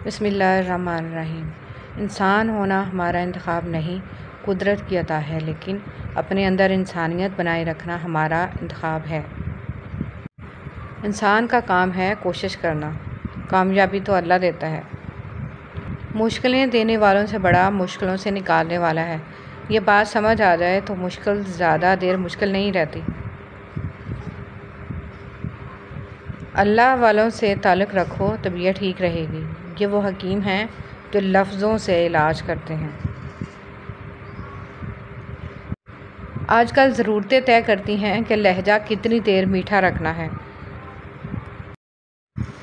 بسم اللہ الرحمن الرحیم۔ انسان ہونا ہمارا انتخاب نہیں، قدرت کی عطا ہے، لیکن اپنے اندر انسانیت بنائے رکھنا ہمارا انتخاب ہے۔ انسان کا کام ہے کوشش کرنا، کامیابی تو اللہ دیتا ہے۔ مشکلیں دینے والوں سے بڑا مشکلوں سے نکالنے والا ہے۔ یہ بات سمجھ آ جائے تو مشکل زیادہ دیر مشکل نہیں رہتی۔ اللہ والوں سے تعلق رکھو، طبیعت ٹھیک رہے گی۔ یہ وہ حکیم ہیں جو لفظوں سے علاج کرتے ہیں۔ آج کل ضرورتیں طے کرتی ہیں کہ لہجہ کتنی دیر میٹھا رکھنا ہے۔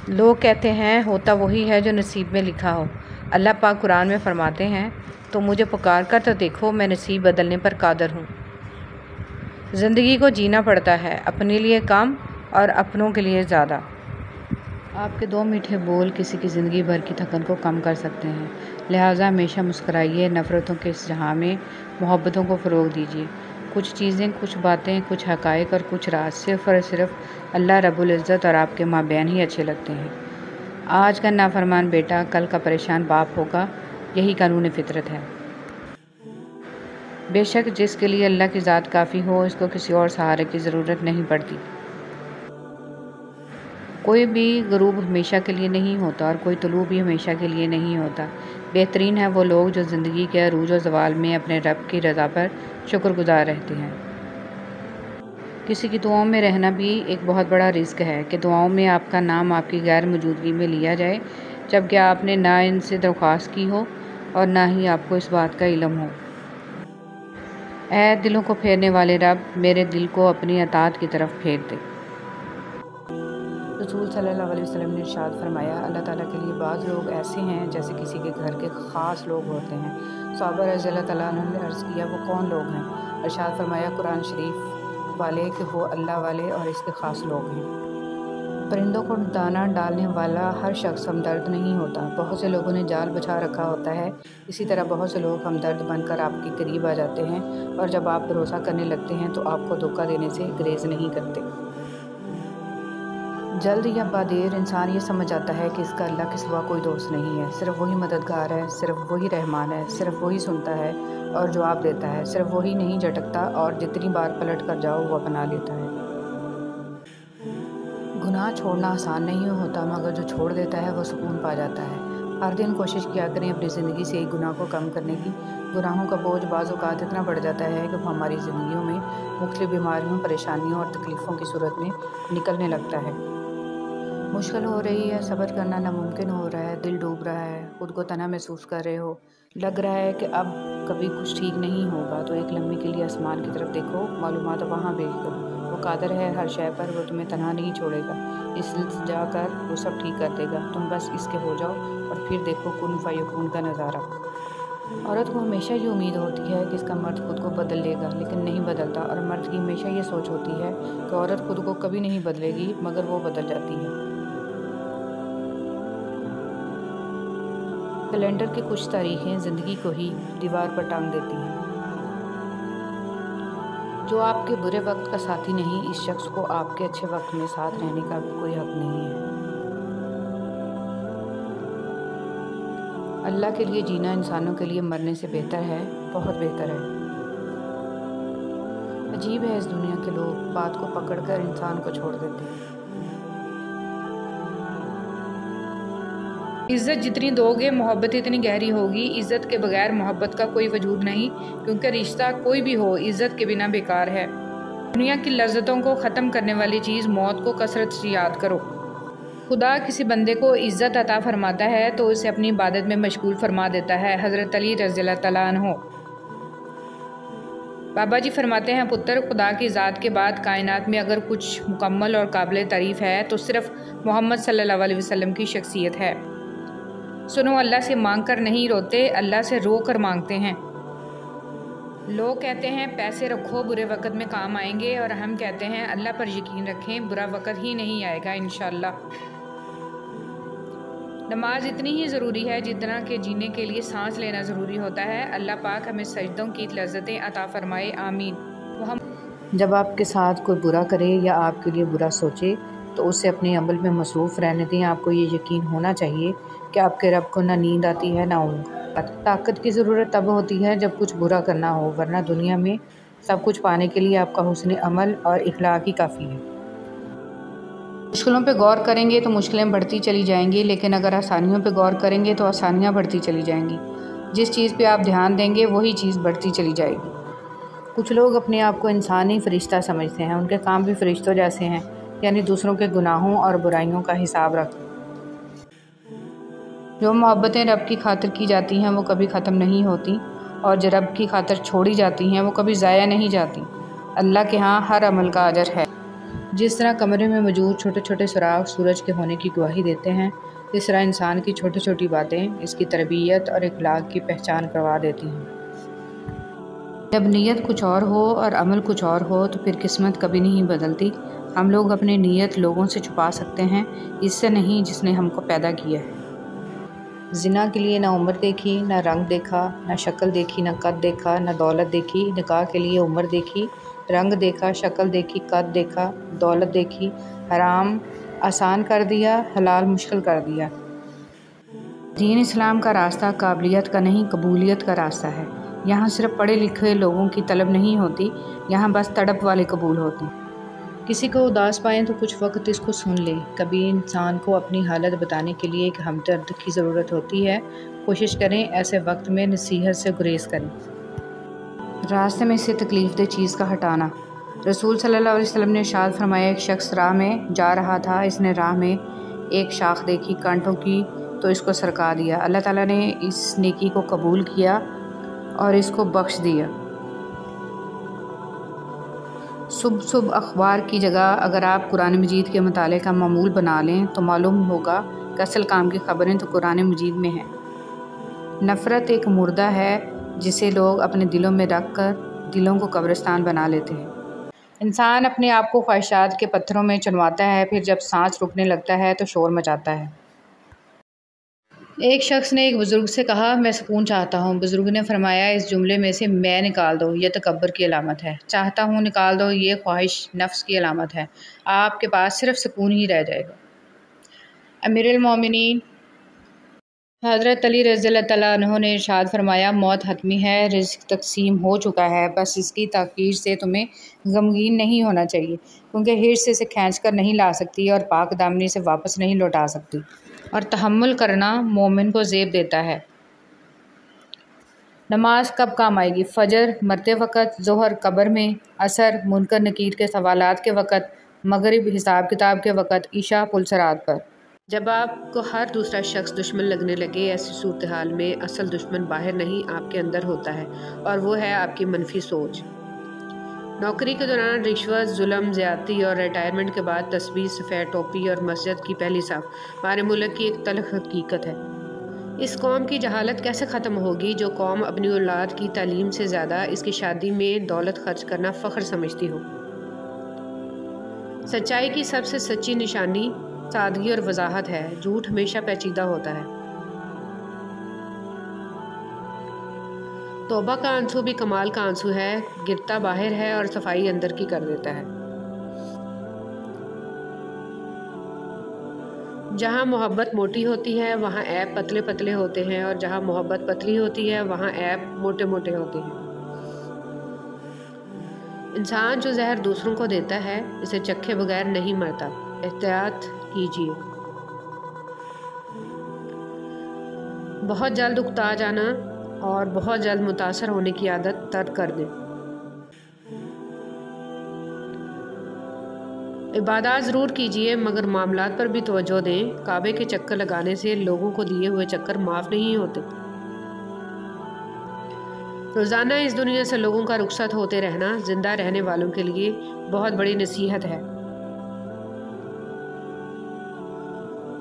لوگ کہتے ہیں ہوتا وہی ہے جو نصیب میں لکھا ہو۔ اللہ پاک قرآن میں فرماتے ہیں تو مجھے پکار کر تو دیکھو، میں نصیب بدلنے پر قادر ہوں۔ زندگی کو جینا پڑتا ہے، اپنے لیے کم اور اپنوں کے لیے زیادہ۔ آپ کے دو میٹھے بول کسی کی زندگی بھر کی تھکن کو کم کر سکتے ہیں، لہٰذا ہمیشہ مسکرائیے۔ نفرتوں کے اس جہاں میں محبتوں کو فروغ دیجیے۔ کچھ چیزیں، کچھ باتیں، کچھ حقائق اور کچھ راز صرف اور صرف اللہ رب العزت اور آپ کے مابین ہی اچھے لگتے ہیں۔ آج کا نافرمان بیٹا کل کا پریشان باپ ہوگا، یہی قانون فطرت ہے۔ بے شک جس کے لیے اللہ کی ذات کافی ہو، اس کو کسی اور سہارے کی ضرورت نہیں پڑتی۔ کوئی بھی غروب ہمیشہ کے لیے نہیں ہوتا اور کوئی طلوع بھی ہمیشہ کے لیے نہیں ہوتا۔ بہترین ہیں وہ لوگ جو زندگی کے عروج و زوال میں اپنے رب کی رضا پر شکر گزار رہتے ہیں۔ کسی کی دعاؤں میں رہنا بھی ایک بہت بڑا رزق ہے کہ دعاؤں میں آپ کا نام آپ کی غیر موجودگی میں لیا جائے، جبکہ آپ نے نہ ان سے درخواست کی ہو اور نہ ہی آپ کو اس بات کا علم ہو۔ اے دلوں کو پھیرنے والے رب، میرے دل کو اپنی اطاعت کی طرف پھیر دے۔ رسول صلی اللہ علیہ وسلم نے ارشاد فرمایا، اللہ تعالیٰ کے لیے بعض لوگ ایسے ہیں جیسے کسی کے گھر کے خاص لوگ ہوتے ہیں۔ صحابہ رضی اللہ تعالیٰ عنہ نے عرض کیا، وہ کون لوگ ہیں؟ ارشاد فرمایا، قرآن شریف والے کہ وہ اللہ والے اور اس کے خاص لوگ ہیں۔ پرندوں کو دانہ ڈالنے والا ہر شخص ہمدرد نہیں ہوتا۔ بہت سے لوگوں نے جال بچھا رکھا ہوتا ہے، اسی طرح بہت سے لوگ ہمدرد بن کر آپ کے قریب آ جاتے ہیں، اور جب آپ بھروسہ کرنے لگتے ہیں تو آپ کو دھوکہ دینے سے گریز نہیں کرتے۔ جلد یا بعدیر انسان یہ سمجھ جاتا ہے کہ اس کا اللہ کے سوا کوئی دوست نہیں ہے، صرف وہی مددگار ہے، صرف وہی رحمان ہے، صرف وہی سنتا ہے اور جواب دیتا ہے، صرف وہی نہیں جھٹکتا اور جتنی بار پلٹ کر جاؤ وہ اپنا لیتا ہے۔ گناہ چھوڑنا آسان نہیں ہوتا، مگر جو چھوڑ دیتا ہے وہ سکون پا جاتا ہے۔ ہر دن کوشش کیا کریں اپنی زندگی سے ایک گناہ کو کم کرنے کی۔ گناہوں کا بوجھ بعض اوقات اتنا بڑھ جاتا ہے کہ وہ ہماری زندگیوں میں مختلف بیماریوں، پریشانیوں اور تکلیفوں کی صورت میں نکلنے لگتا ہے۔ مشکل ہو رہی ہے، صبر کرنا ناممکن ہو رہا ہے، دل ڈوب رہا ہے، خود کو تنہا محسوس کر رہے ہو، لگ رہا ہے کہ اب کبھی کچھ ٹھیک نہیں ہوگا، تو ایک لمحے کے لیے آسمان کی طرف دیکھو، معلومات وہاں بھیج دو۔ وہ قادر ہے ہر شے پر، وہ تمہیں تنہا نہیں چھوڑے گا، التجا کر وہ سب ٹھیک کر دے گا، تم بس اس کے ہو جاؤ اور پھر دیکھو کن فیکون کا نظارہ۔ عورت کو ہمیشہ یہ امید ہوتی ہے کہ اس کا مرد خود کو بدل لے گا، لیکن نہیں بدلتا، اور مرد کی ہمیشہ یہ سوچ ہوتی ہے کہ عورت خود کو کبھی نہیں بدلے گی، مگر وہ بدل جاتی ہے۔ کیلنڈر کی کچھ تاریخیں زندگی کو ہی دیوار پر ٹانگ دیتی ہیں۔ جو آپ کے برے وقت کا ساتھی نہیں، اس شخص کو آپ کے اچھے وقت میں ساتھ رہنے کا بھی کوئی حق نہیں ہے۔ اللہ کے لیے جینا انسانوں کے لیے مرنے سے بہتر ہے، بہت بہتر ہے۔ عجیب ہے اس دنیا کے لوگ، بات کو پکڑ کر انسان کو چھوڑ دیتے ہیں۔ عزت جتنی دو گے محبت اتنی گہری ہوگی۔ عزت کے بغیر محبت کا کوئی وجود نہیں، کیونکہ رشتہ کوئی بھی ہو عزت کے بنا بیکار ہے۔ دنیا کی لذتوں کو ختم کرنے والی چیز موت کو کثرت سے یاد کرو۔ خدا کسی بندے کو عزت عطا فرماتا ہے تو اسے اپنی عبادت میں مشغول فرما دیتا ہے۔ حضرت علی رضی اللہ تعالیٰ عنہ۔ بابا جی فرماتے ہیں، پتر، خدا کی ذات کے بعد کائنات میں اگر کچھ مکمل اور قابل تعریف ہے تو صرف محمد صلی اللہ علیہ وسلم کی شخصیت ہے۔ سنو، اللہ سے مانگ کر نہیں روتے، اللہ سے رو کر مانگتے ہیں۔ لوگ کہتے ہیں پیسے رکھو برے وقت میں کام آئیں گے، اور ہم کہتے ہیں اللہ پر یقین رکھیں، برا وقت ہی نہیں آئے گا انشاءاللہ۔ نماز اتنی ہی ضروری ہے جتنا کہ جینے کے لیے سانس لینا ضروری ہوتا ہے۔ اللہ پاک ہمیں سجدوں کی لذتیں عطا فرمائے، آمین۔ جب آپ کے ساتھ کوئی برا کرے یا آپ کے لیے برا سوچے تو اسے اپنے عمل میں مصروف رہنے دیں۔ آپ کو یہ یقین ہونا چاہیے کہ کہ آپ کے رب کو نہ نیند آتی ہے نہ اونگ۔ طاقت کی ضرورت تب ہوتی ہے جب کچھ برا کرنا ہو، ورنہ دنیا میں سب کچھ پانے کے لیے آپ کا حسن عمل اور اخلاق ہی کافی ہے۔ مشکلوں پہ غور کریں گے تو مشکلیں بڑھتی چلی جائیں گی، لیکن اگر آسانیوں پہ غور کریں گے تو آسانیاں بڑھتی چلی جائیں گی۔ جس چیز پہ آپ دھیان دیں گے وہی چیز بڑھتی چلی جائے گی۔ کچھ لوگ اپنے آپ کو انسانی فرشتہ سمجھتے ہیں، ان کے کام بھی فرشتوں جیسے ہیں، یعنی دوسروں کے گناہوں اور برائیوں کا حساب رکھنا۔ جو محبتیں رب کی خاطر کی جاتی ہیں وہ کبھی ختم نہیں ہوتی، اور جو رب کی خاطر چھوڑی جاتی ہیں وہ کبھی ضائع نہیں جاتی۔ اللہ کے ہاں ہر عمل کا اجر ہے۔ جس طرح کمرے میں موجود چھوٹے چھوٹے سراغ سورج کے ہونے کی گواہی دیتے ہیں، اس طرح انسان کی چھوٹی چھوٹی باتیں اس کی تربیت اور اخلاق کی پہچان کروا دیتی ہیں۔ جب نیت کچھ اور ہو اور عمل کچھ اور ہو تو پھر قسمت کبھی نہیں بدلتی۔ ہم لوگ اپنی نیت لوگوں سے چھپا سکتے ہیں، اس سے نہیں جس نے ہم کو پیدا کیا ہے۔ زنا کے لیے نہ عمر دیکھی، نہ رنگ دیکھا، نہ شکل دیکھی، نہ قد دیکھا، نہ دولت دیکھی۔ نکاح کے لیے عمر دیکھی، رنگ دیکھا، شکل دیکھی، قد دیکھا، دولت دیکھی۔ حرام آسان کر دیا، حلال مشکل کر دیا۔ دین اسلام کا راستہ قابلیت کا نہیں، قبولیت کا راستہ ہے۔ یہاں صرف پڑھے لکھے لوگوں کی طلب نہیں ہوتی، یہاں بس تڑپ والے قبول ہوتے ہیں۔ کسی کو اداس پائیں تو کچھ وقت اس کو سن لیں۔ کبھی انسان کو اپنی حالت بتانے کے لیے ایک ہمدرد کی ضرورت ہوتی ہے، کوشش کریں ایسے وقت میں نصیحت سے گریز کریں۔ راستے میں سے تکلیف دہ چیز کا ہٹانا۔ رسول صلی اللہ علیہ وسلم نے ارشاد فرمایا، ایک شخص راہ میں جا رہا تھا، اس نے راہ میں ایک شاخ دیکھی کانٹوں کی تو اس کو سرکا دیا۔ اللہ تعالیٰ نے اس نیکی کو قبول کیا اور اس کو بخش دیا۔ صبح اخبار کی جگہ اگر آپ قرآن مجید کے مطالعے کا معمول بنا لیں تو معلوم ہوگا کہ اصل کام کی خبریں تو قرآن مجید میں ہیں۔ نفرت ایک مردہ ہے جسے لوگ اپنے دلوں میں رکھ کر دلوں کو قبرستان بنا لیتے ہیں۔ انسان اپنے آپ کو خواہشات کے پتھروں میں چنواتا ہے، پھر جب سانس رکنے لگتا ہے تو شور مچاتا ہے۔ ایک شخص نے ایک بزرگ سے کہا، میں سکون چاہتا ہوں۔ بزرگ نے فرمایا، اس جملے میں سے میں نکال دو، یہ تکبر کی علامت ہے۔ چاہتا ہوں نکال دو، یہ خواہش نفس کی علامت ہے۔ آپ کے پاس صرف سکون ہی رہ جائے گا۔ امیر المومنین حضرت علی رضی اللہ تعالیٰ عنہ نے ارشاد فرمایا، موت حتمی ہے، رزق تقسیم ہو چکا ہے، بس اس کی تاخیر سے تمہیں غمگین نہیں ہونا چاہیے، کیونکہ حرص سے اسے کھینچ کر نہیں لا سکتی اور پاک دامنی سے واپس نہیں لوٹا سکتی، اور تحمل کرنا مومن کو زیب دیتا ہے۔ نماز کب کام آئے گی؟ فجر مرتے وقت، ظہر قبر میں، عصر منکر نکیر کے سوالات کے وقت، مغرب حساب کتاب کے وقت، عشاء پل صراط پر۔ جب آپ کو ہر دوسرا شخص دشمن لگنے لگے، ایسی صورتحال میں اصل دشمن باہر نہیں آپ کے اندر ہوتا ہے، اور وہ ہے آپ کی منفی سوچ۔ نوکری کے دوران رشوت، ظلم، زیادتی اور ریٹائرمنٹ کے بعد تسبیح، سفید ٹوپی اور مسجد کی پہلی صف ہمارے ملک کی ایک تلخ حقیقت ہے۔ اس قوم کی جہالت کیسے ختم ہوگی جو قوم اپنی اولاد کی تعلیم سے زیادہ اس کی شادی میں دولت خرچ کرنا فخر سمجھتی ہو؟ سچائی کی سب سے سچی نشانی سادگی اور وضاحت ہے، جھوٹ ہمیشہ پیچیدہ ہوتا ہے۔ توبہ کا آنسو بھی کمال کا آنسو ہے، گرتا باہر ہے اور صفائی اندر کی کر دیتا ہے۔ جہاں محبت موٹی ہوتی ہے وہاں عیب پتلے پتلے ہوتے ہیں، اور جہاں محبت پتلی ہوتی ہے وہاں عیب موٹے موٹے ہوتے ہیں۔ انسان جو زہر دوسروں کو دیتا ہے اسے چکھے بغیر نہیں مرتا، احتیاط کیجیے۔ بہت جلد اکتا جانا اور بہت جلد متاثر ہونے کی عادت ترک کر دیں۔ عبادات ضرور کیجیے مگر معاملات پر بھی توجہ دیں۔ کعبے کے چکر لگانے سے لوگوں کو دیے ہوئے چکر معاف نہیں ہوتے۔ روزانہ اس دنیا سے لوگوں کا رخصت ہوتے رہنا زندہ رہنے والوں کے لیے بہت بڑی نصیحت ہے۔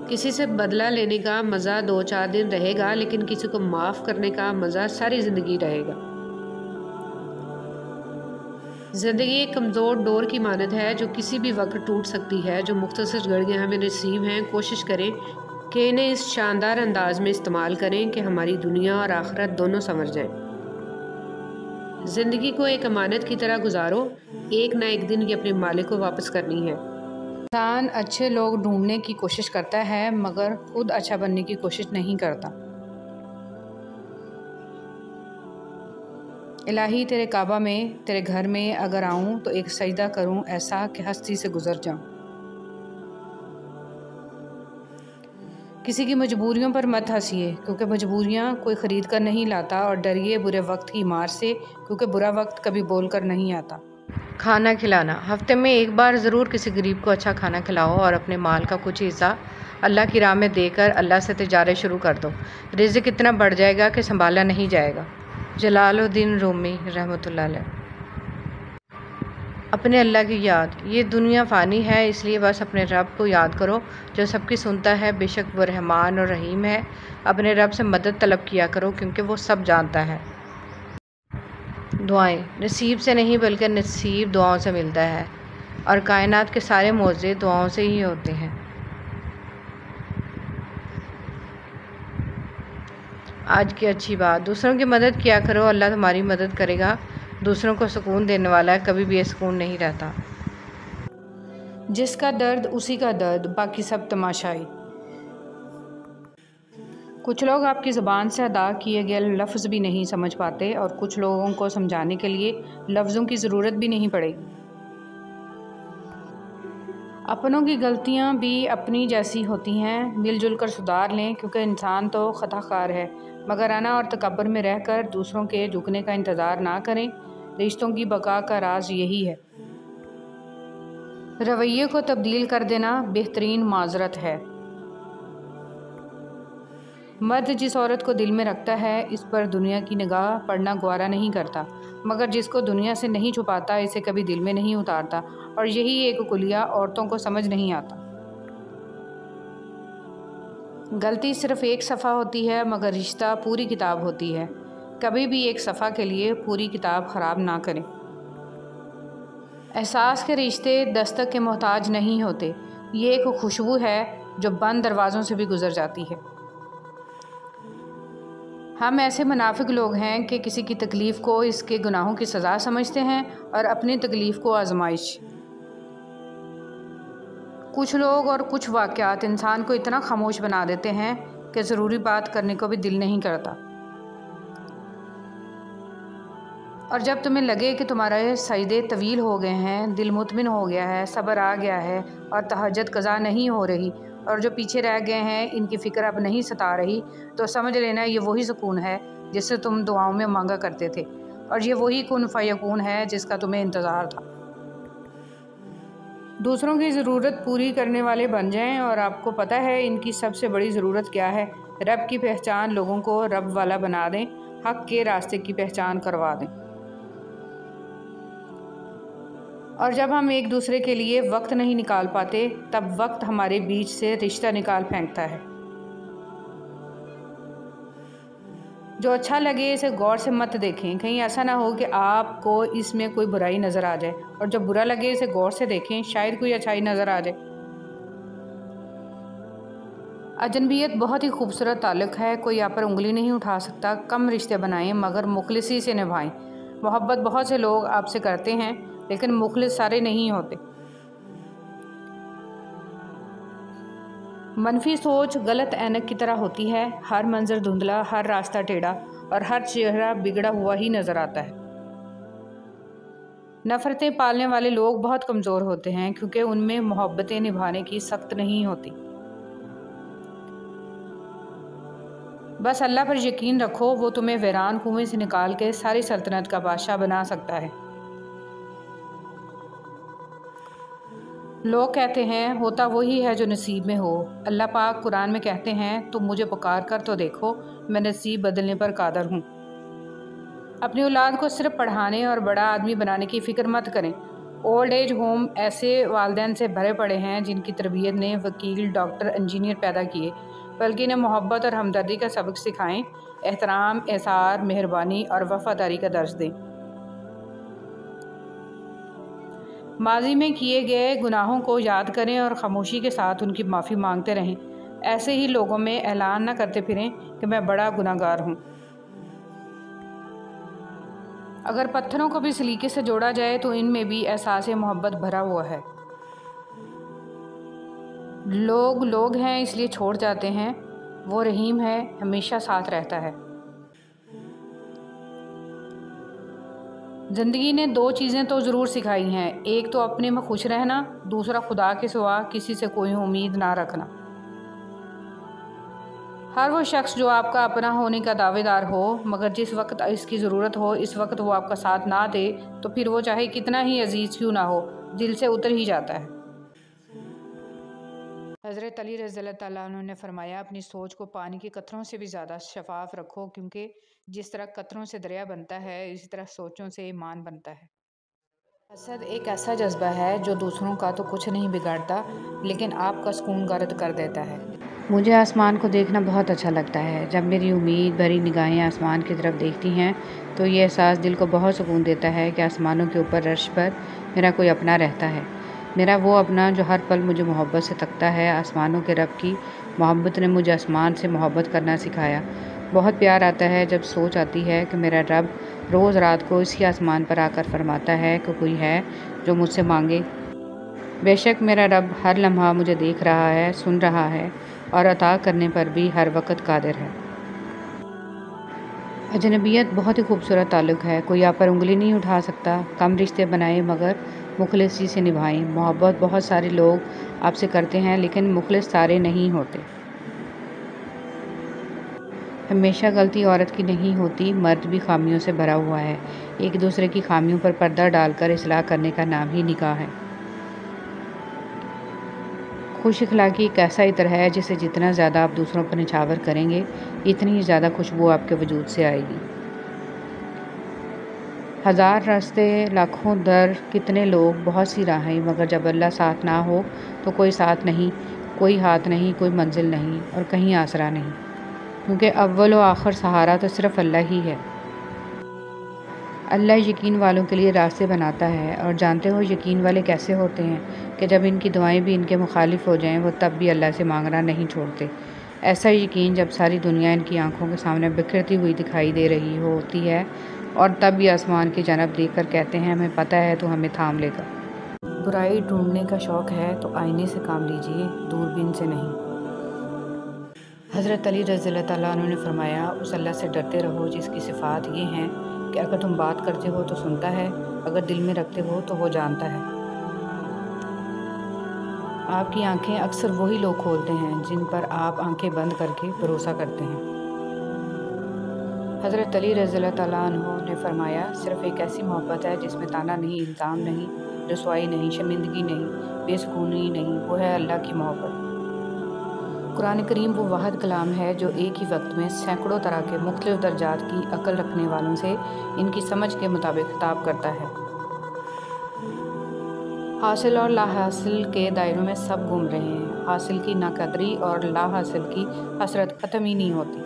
کسی سے بدلہ لینے کا مزہ 2-4 دن رہے گا، لیکن کسی کو معاف کرنے کا مزہ ساری زندگی رہے گا۔ زندگی ایک کمزور ڈور کی مانند ہے جو کسی بھی وقت ٹوٹ سکتی ہے۔ جو مختصر گھڑیاں ہمیں نصیب ہیں، کوشش کریں کہ انہیں اس شاندار انداز میں استعمال کریں کہ ہماری دنیا اور آخرت دونوں سنور جائیں۔ زندگی کو ایک امانت کی طرح گزارو، ایک نہ ایک دن یہ اپنے مالک کو واپس کرنی ہے۔ انسان اچھے لوگ ڈھونڈنے کی کوشش کرتا ہے مگر خود اچھا بننے کی کوشش نہیں کرتا۔ الہی تیرے کعبہ میں، تیرے گھر میں اگر آؤں تو ایک سجدہ کروں ایسا کہ ہستی سے گزر جاؤں۔ کسی کی مجبوریوں پر مت ہنسیے کیونکہ مجبوریاں کوئی خرید کر نہیں لاتا، اور ڈریے برے وقت کی مار سے کیونکہ برا وقت کبھی بول کر نہیں آتا۔ کھانا کھلانا، ہفتے میں ایک بار ضرور کسی غریب کو اچھا کھانا کھلاؤ اور اپنے مال کا کچھ حصہ اللہ کی راہ میں دے کر اللہ سے تجارت شروع کر دو۔ رزق اتنا بڑھ جائے گا کہ سنبھالا نہیں جائے گا۔ جلال الدین رومی رحمۃ اللہ علیہ۔ اپنے اللہ کی یاد، یہ دنیا فانی ہے، اس لیے بس اپنے رب کو یاد کرو جو سب کی سنتا ہے، بے شک وہ رحمان اور رحیم ہے۔ اپنے رب سے مدد طلب کیا کرو کیونکہ وہ سب جانتا ہے۔ دعائیں، نصیب سے نہیں بلکہ نصیب دعاؤں سے ملتا ہے، اور کائنات کے سارے معجزے دعاؤں سے ہی ہوتے ہیں۔ آج کی اچھی بات، دوسروں کی مدد کیا کرو، اللہ تمہاری مدد کرے گا۔ دوسروں کو سکون دینے والا کبھی بھی سکون نہیں رہتا۔ جس کا درد اسی کا درد، باقی سب تماشائی۔ کچھ لوگ آپ کی زبان سے ادا کیے گئے لفظ بھی نہیں سمجھ پاتے، اور کچھ لوگوں کو سمجھانے کے لیے لفظوں کی ضرورت بھی نہیں پڑے گی۔ اپنوں کی غلطیاں بھی اپنی جیسی ہوتی ہیں، مل جل کر سدھار لیں کیونکہ انسان تو خطا کار ہے، مگر انا اور تکبر میں رہ کر دوسروں کے جھکنے کا انتظار نہ کریں۔ رشتوں کی بقا کا راز یہی ہے۔ رویے کو تبدیل کر دینا بہترین معذرت ہے۔ مرد جس عورت کو دل میں رکھتا ہے اس پر دنیا کی نگاہ پڑنا گوارا نہیں کرتا، مگر جس کو دنیا سے نہیں چھپاتا اسے کبھی دل میں نہیں اتارتا، اور یہی ایک کلیہ عورتوں کو سمجھ نہیں آتا۔ غلطی صرف ایک صفحہ ہوتی ہے مگر رشتہ پوری کتاب ہوتی ہے۔ کبھی بھی ایک صفحہ کے لیے پوری کتاب خراب نہ کریں۔ احساس کے رشتے دستک کے محتاج نہیں ہوتے، یہ ایک خوشبو ہے جو بند دروازوں سے بھی گزر جاتی ہے۔ ہم ایسے منافق لوگ ہیں کہ کسی کی تکلیف کو اس کے گناہوں کی سزا سمجھتے ہیں اور اپنی تکلیف کو آزمائش۔ کچھ لوگ اور کچھ واقعات انسان کو اتنا خاموش بنا دیتے ہیں کہ ضروری بات کرنے کو بھی دل نہیں کرتا، اور جب تمہیں لگے کہ تمہارے سجدے طویل ہو گئے ہیں، دل مطمئن ہو گیا ہے، صبر آ گیا ہے اور تہجد قضا نہیں ہو رہی، اور جو پیچھے رہ گئے ہیں ان کی فکر اب نہیں ستا رہی، تو سمجھ لینا یہ وہی سکون ہے جس سے تم دعاؤں میں مانگا کرتے تھے، اور یہ وہی کن فیکون ہے جس کا تمہیں انتظار تھا۔ دوسروں کی ضرورت پوری کرنے والے بن جائیں، اور آپ کو پتہ ہے ان کی سب سے بڑی ضرورت کیا ہے؟ رب کی پہچان، لوگوں کو رب والا بنا دیں، حق کے راستے کی پہچان کروا دیں۔ اور جب ہم ایک دوسرے کے لیے وقت نہیں نکال پاتے تب وقت ہمارے بیچ سے رشتہ نکال پھینکتا ہے۔ جو اچھا لگے اسے غور سے مت دیکھیں، کہیں ایسا نہ ہو کہ آپ کو اس میں کوئی برائی نظر آ جائے، اور جو برا لگے اسے غور سے دیکھیں، شاید کوئی اچھائی نظر آ جائے۔ اجنبیت بہت ہی خوبصورت تعلق ہے، کوئی آپ پر انگلی نہیں اٹھا سکتا۔ کم رشتے بنائیں مگر مخلصی سے نبھائیں۔ محبت بہت سے لوگ آپ سے کرتے ہیں لیکن مخلص سارے نہیں ہوتے۔ منفی سوچ غلط اینک کی طرح ہوتی ہے، ہر منظر دھندلا، ہر راستہ ٹیڑھا، اور ہر چہرہ بگڑا ہوا ہی نظر آتا ہے۔ نفرتیں پالنے والے لوگ بہت کمزور ہوتے ہیں کیونکہ ان میں محبتیں نبھانے کی سخت نہیں ہوتی۔ بس اللہ پر یقین رکھو، وہ تمہیں ویران کنویں سے نکال کے ساری سلطنت کا بادشاہ بنا سکتا ہے۔ لوگ کہتے ہیں ہوتا وہی ہے جو نصیب میں ہو۔ اللہ پاک قرآن میں کہتے ہیں تم مجھے پکار کر تو دیکھو، میں نصیب بدلنے پر قادر ہوں۔ اپنی اولاد کو صرف پڑھانے اور بڑا آدمی بنانے کی فکر مت کریں۔ اولڈ ایج ہوم ایسے والدین سے بھرے پڑے ہیں جن کی تربیت نے وکیل، ڈاکٹر، انجینئر پیدا کیے، بلکہ انہیں محبت اور ہمدردی کا سبق سکھائیں، احترام، احسان، مہربانی اور وفاداری کا درس دیں۔ ماضی میں کیے گئے گناہوں کو یاد کریں اور خاموشی کے ساتھ ان کی معافی مانگتے رہیں۔ ایسے ہی لوگوں میں اعلان نہ کرتے پھریں کہ میں بڑا گناہ گار ہوں۔ اگر پتھروں کو بھی سلیقے سے جوڑا جائے تو ان میں بھی احساس محبت بھرا ہوا ہے۔ لوگ لوگ ہیں اس لیے چھوڑ جاتے ہیں، وہ رحیم ہے، ہمیشہ ساتھ رہتا ہے۔ زندگی نے دو چیزیں تو ضرور سکھائی ہیں، ایک تو اپنے میں خوش رہنا، دوسرا خدا کے سوا کسی سے کوئی امید نہ رکھنا۔ ہر وہ شخص جو آپ کا اپنا ہونے کا دعوے دار ہو، مگر جس وقت اس کی ضرورت ہو اس وقت وہ آپ کا ساتھ نہ دے تو پھر وہ چاہے کتنا ہی عزیز کیوں نہ ہو، دل سے اتر ہی جاتا ہے۔ حضرت علی رضی اللہ تعالیٰ عنہ نے فرمایا، اپنی سوچ کو پانی کے قطروں سے بھی زیادہ شفاف رکھو، کیونکہ جس طرح قطروں سے دریا بنتا ہے اسی طرح سوچوں سے ایمان بنتا ہے۔ حسد ایک ایسا جذبہ ہے جو دوسروں کا تو کچھ نہیں بگاڑتا لیکن آپ کا سکون گرد کر دیتا ہے۔ مجھے آسمان کو دیکھنا بہت اچھا لگتا ہے۔ جب میری امید بھری نگاہیں آسمان کی طرف دیکھتی ہیں تو یہ احساس دل کو بہت سکون دیتا ہے کہ آسمانوں کے اوپر عرش پر میرا کوئی اپنا رہتا ہے، میرا وہ اپنا جو ہر پل مجھے محبت سے تکتا ہے۔ آسمانوں کے رب کی محبت نے مجھے آسمان سے محبت کرنا سکھایا۔ بہت پیار آتا ہے جب سوچ آتی ہے کہ میرا رب روز رات کو اسی آسمان پر آ کر فرماتا ہے کہ کوئی ہے جو مجھ سے مانگے۔ بے شک میرا رب ہر لمحہ مجھے دیکھ رہا ہے، سن رہا ہے اور عطا کرنے پر بھی ہر وقت قادر ہے۔ اجنبیت بہت ہی خوبصورت تعلق ہے، کوئی آپ پر انگلی نہیں اٹھا سکتا۔ کم رشتے بنائیں مگر مخلصی سے نبھائیں۔ محبت بہت سارے لوگ آپ سے کرتے ہیں لیکن مخلص سارے نہیں ہوتے۔ ہمیشہ غلطی عورت کی نہیں ہوتی، مرد بھی خامیوں سے بھرا ہوا ہے۔ ایک دوسرے کی خامیوں پر پردہ ڈال کر اصلاح کرنے کا نام ہی نکاح ہے۔ خوش اخلاقی ایک ایسا عطر ہے جسے جتنا زیادہ آپ دوسروں پر نچھاور کریں گے اتنی ہی زیادہ خوشبو آپ کے وجود سے آئے گی۔ ہزار راستے لاکھوں در، کتنے لوگ بہت سی راہیں، مگر جب اللہ ساتھ نہ ہو تو کوئی ساتھ نہیں، کوئی ہاتھ نہیں، کوئی منزل نہیں اور کہیں آسرا نہیں، کیونکہ اول و آخر سہارا تو صرف اللہ ہی ہے۔ اللہ یقین والوں کے لیے راستے بناتا ہے، اور جانتے ہو یقین والے کیسے ہوتے ہیں کہ جب ان کی دعائیں بھی ان کے مخالف ہو جائیں وہ تب بھی اللہ سے مانگنا نہیں چھوڑتے۔ ایسا یقین جب ساری دنیا ان کی آنکھوں کے سامنے بکھرتی ہوئی دکھائی دے رہی ہوتی ہے اور تب بھی آسمان کی جانب دیکھ کر کہتے ہیں ہمیں پتہ ہے تو ہمیں تھام لے گا۔ برائی ڈھونڈنے کا شوق ہے تو آئینے سے کام لیجئے، دوربین سے نہیں۔ حضرت علی رضی اللہ تعالیٰ عنہ نے فرمایا، اس اللہ سے ڈرتے رہو جس کی صفات یہ ہیں کہ اگر تم بات کرتے ہو تو سنتا ہے، اگر دل میں رکھتے ہو تو وہ جانتا ہے۔ آپ کی آنکھیں اکثر وہی لوگ کھولتے ہیں جن پر آپ آنکھیں بند کر کے بھروسہ کرتے ہیں۔ حضرت علی رضی اللہ تعالیٰ عنہ نے فرمایا، صرف ایک ایسی محبت ہے جس میں طعنہ نہیں، الزام نہیں، رسوائی نہیں، شرمندگی نہیں، بے سکونی نہیں، وہ ہے اللہ کی محبت۔ قرآن کریم وہ واحد کلام ہے جو ایک ہی وقت میں سینکڑوں طرح کے مختلف درجات کی عقل رکھنے والوں سے ان کی سمجھ کے مطابق خطاب کرتا ہے۔ حاصل اور لا حاصل کے دائروں میں سب گھوم رہے ہیں، حاصل کی ناقدری اور لا حاصل کی حسرت ختم ہی نہیں ہوتی۔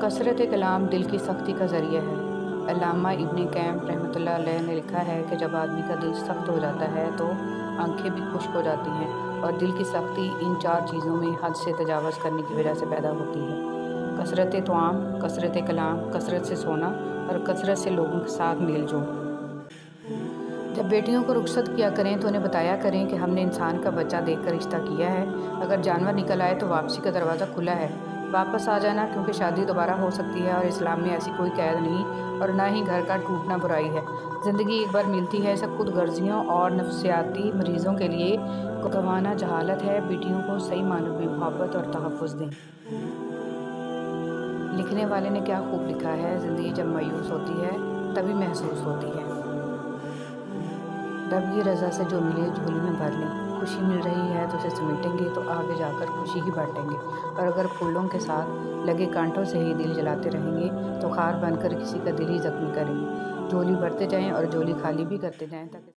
کثرت کلام دل کی سختی کا ذریعہ ہے۔ علامہ ابن قیم رحمۃ اللہ علیہ نے لکھا ہے کہ جب آدمی کا دل سخت ہو جاتا ہے تو آنکھیں بھی خشک ہو جاتی ہیں، اور دل کی سختی ان چار چیزوں میں حد سے تجاوز کرنے کی وجہ سے پیدا ہوتی ہے: کثرت طعام، کثرت کلام، کثرت سے سونا اور کثرت سے لوگوں کے ساتھ میل جول۔ جب بیٹیوں کو رخصت کیا کریں تو انہیں بتایا کریں کہ ہم نے انسان کا بچہ دیکھ کر رشتہ کیا ہے، اگر جانور نکل آئے تو واپسی کا دروازہ کھلا ہے، واپس آ جانا، کیونکہ شادی دوبارہ ہو سکتی ہے اور اسلام میں ایسی کوئی قید نہیں اور نہ ہی گھر کا ٹوٹنا برائی ہے۔ زندگی ایک بار ملتی ہے، اسے خود غرضیوں اور نفسیاتی مریضوں کے لیے گنوانا جہالت ہے۔ بیٹیوں کو صحیح معنوں میں محبت اور تحفظ دیں۔ لکھنے والے نے کیا خوب لکھا ہے، زندگی جب مایوس ہوتی ہے تبھی محسوس ہوتی ہے۔ رب کی رضا سے جو ملے جھولی میں بھر لیں، خوشی مل رہی ہے تو اسے سمیٹیں گے تو آگے جا کر خوشی ہی بانٹیں گے، اور اگر پھولوں کے ساتھ لگے کانٹوں سے ہی دل جلاتے رہیں گے تو خار بن کر کسی کا دل ہی زخمی کریں گے۔ جھولی بھرتے جائیں اور جھولی خالی بھی کرتے جائیں تاکہ